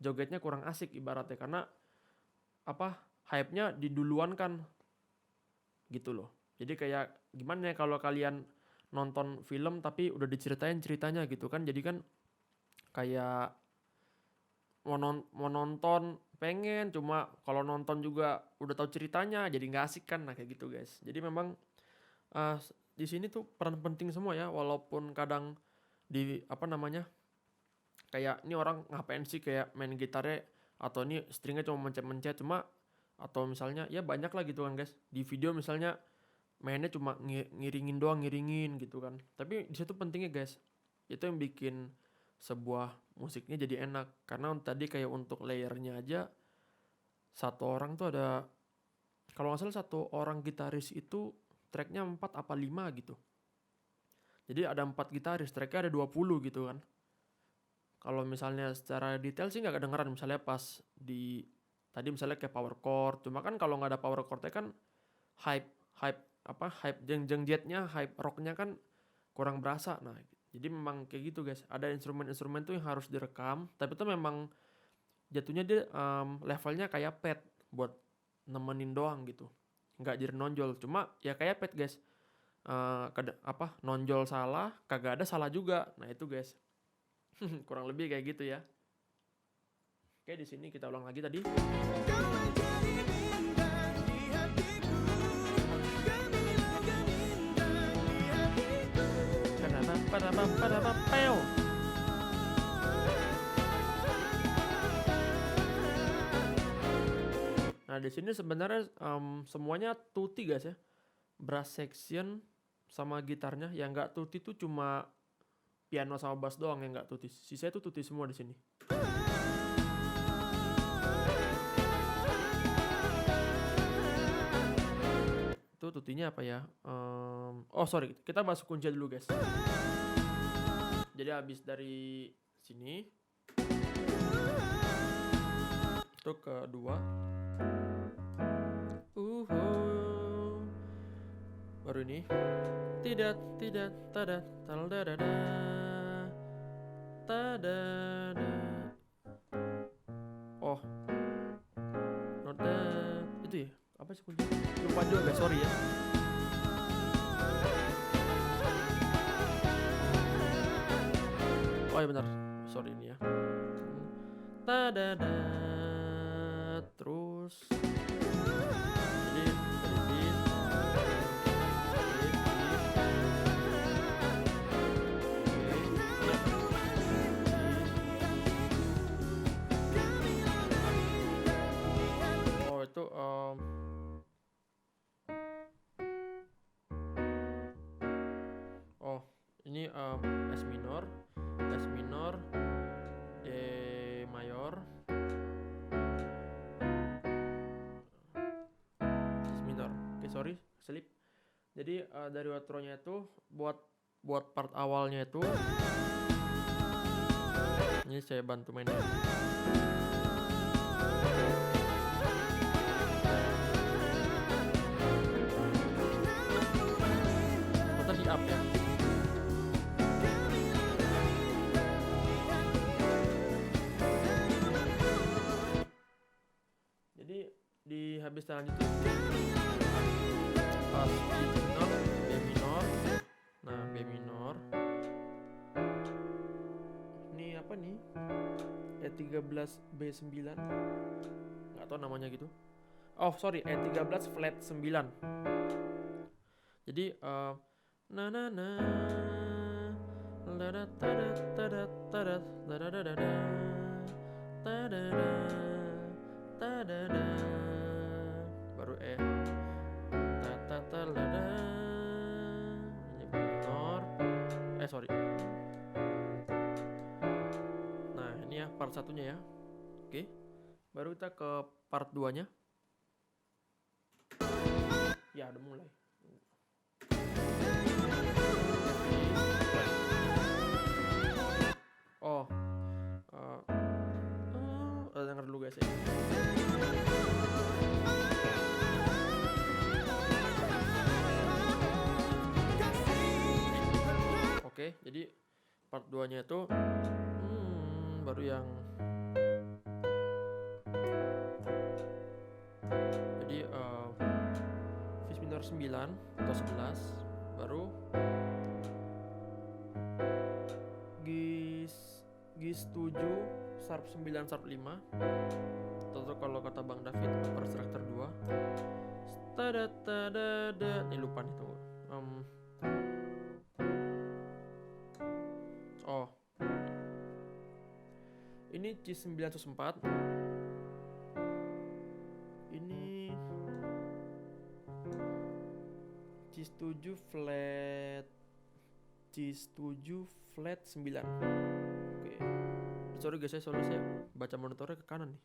Jogetnya kurang asik ibaratnya, karena apa, hype-nya diduluan kan gitu loh. Jadi kayak gimana ya kalau kalian nonton film tapi udah diceritain ceritanya gitu kan, jadi kan kayak mau nonton pengen, cuma kalau nonton juga udah tahu ceritanya jadi nggak asik kan. Nah kayak gitu guys. Jadi memang di sini tuh peran penting semua ya, walaupun kadang di apa namanya, kayak ini orang ngapain sih kayak main gitarnya atau ini stringnya cuma mencet-mencet, cuma atau misalnya ya banyak lah gitu kan guys di video, misalnya mainnya cuma ngiringin doang, ngiringin gitu kan. Tapi di situ pentingnya guys, itu yang bikin sebuah musiknya jadi enak. Karena tadi kayak untuk layernya aja, satu orang tuh ada, kalau nggak salah satu orang gitaris itu tracknya 4 apa 5 gitu. Jadi ada 4 gitaris, tracknya ada 20 gitu kan. Kalau misalnya secara detail sih nggak kedengeran, misalnya pas di tadi misalnya kayak power chord. Cuma kan kalau nggak ada power chordnya kan hype hype hype jeng jetnya, hype rocknya kan kurang berasa. Nah jadi memang kayak gitu guys, ada instrumen-instrumen tuh yang harus direkam, tapi itu memang jatuhnya dia levelnya kayak pad buat nemenin doang gitu, nggak jadi nonjol. Cuma ya kayak pad guys, nonjol salah kagak ada salah juga. Nah itu guys. Kurang lebih kayak gitu ya. Oke, di sini kita ulang lagi tadi. Kau menjadi bintang di hatiku, gemilang gemintang di hatiku. Padapapapapapapeo. Nah di sini sebenarnya semuanya tutti guys ya. Brass section sama gitarnya yang nggak tutti tuh cuma piano sama bass doang yang nggak tutti. Sisanya tuh tutti semua di sini. Itu tutinya apa ya? Oh sorry, kita masuk kunci dulu guys. Jadi habis dari sini itu kedua. Baru ini. Tidak, tada, tal dadada. Tadada. Oh. Not that. Itu ya? Apa sih kunci? Lupa juga guys, sorry ya. Oh ya benar. Sorry ini ya. Tadada. Terus jadi dari oh itu oh ini S minor, D mayor, S minor. Oke sorry, selip. Jadi dari outronya itu buat part awalnya itu ini saya bantu mainnya. Tadi up ya. Jadi di habis selanjutnya pas di minor, B minor. Nah B minor ini apa nih, E13 B9, nggak tahu namanya gitu. Oh sorry, E13 flat 9. Jadi na na na la da ta da ta da ta da da da da da ta da da ta da da, baru E ta ta ta la da. Ini B minor, sorry. Nah ini part satunya ya. Oke. Baru kita ke part 2-nya. Ya, udah mulai. Oh. Denger dulu guys ya. Oke, jadi part 2-nya itu baru yang jadi Fis minor 9 atau 11, baru Gis 7 sharp 9 sharp 5, atau kalau kata Bang David upper structure 2. Ini lupa nih, tunggu. Ini C9 sus4. Ini C7 flat. C7 flat 9. Oke. Sorry guys, soalnya saya baca monitornya ke kanan nih.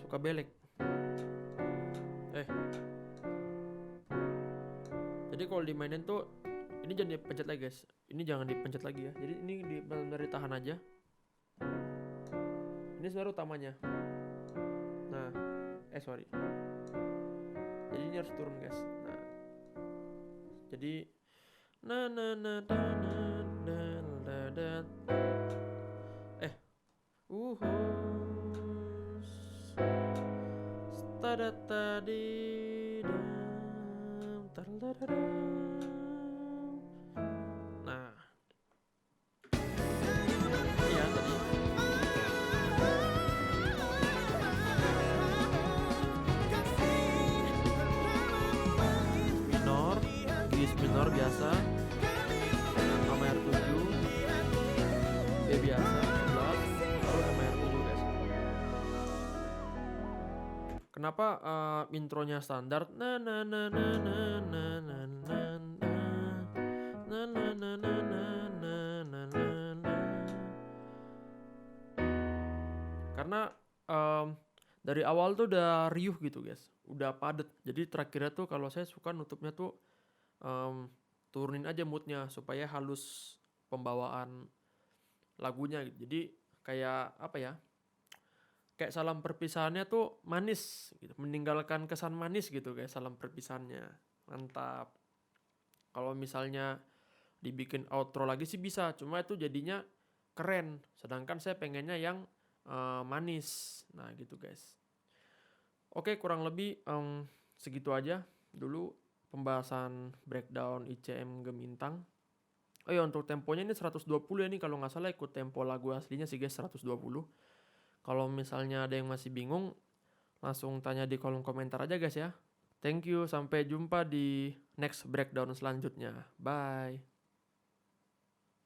Suka belek. Jadi kalau dimainin tuh ini jangan dipencet lagi guys. Ini jangan dipencet lagi ya. Jadi ini benar-benar ditahan aja. Ini sebenarnya utamanya. Nah, sorry. Jadi ini harus turun guys. Nah, jadi Nah, iya tadi. Minor, Gis minor biasa, A major 7, B biasa, 11, baru A major 7 guys. Kenapa intronya standar? Karena dari awal tuh udah riuh gitu guys, udah padet. Jadi terakhirnya tuh kalau saya suka nutupnya tuh turunin aja moodnya supaya halus pembawaan lagunya gitu. Jadi kayak apa ya, kayak salam perpisahannya tuh manis gitu, meninggalkan kesan manis gitu guys salam perpisahannya. Mantap. Kalau misalnya dibikin outro lagi sih bisa, cuma itu jadinya keren, sedangkan saya pengennya yang manis. Nah gitu guys. Oke, kurang lebih segitu aja dulu pembahasan breakdown ICM Gemintang. Oh ya, untuk temponya ini 120 ya nih, kalau nggak salah ikut tempo lagu aslinya sih guys 120. Kalau misalnya ada yang masih bingung, langsung tanya di kolom komentar aja guys ya. Thank you, sampai jumpa di next breakdown selanjutnya. Bye.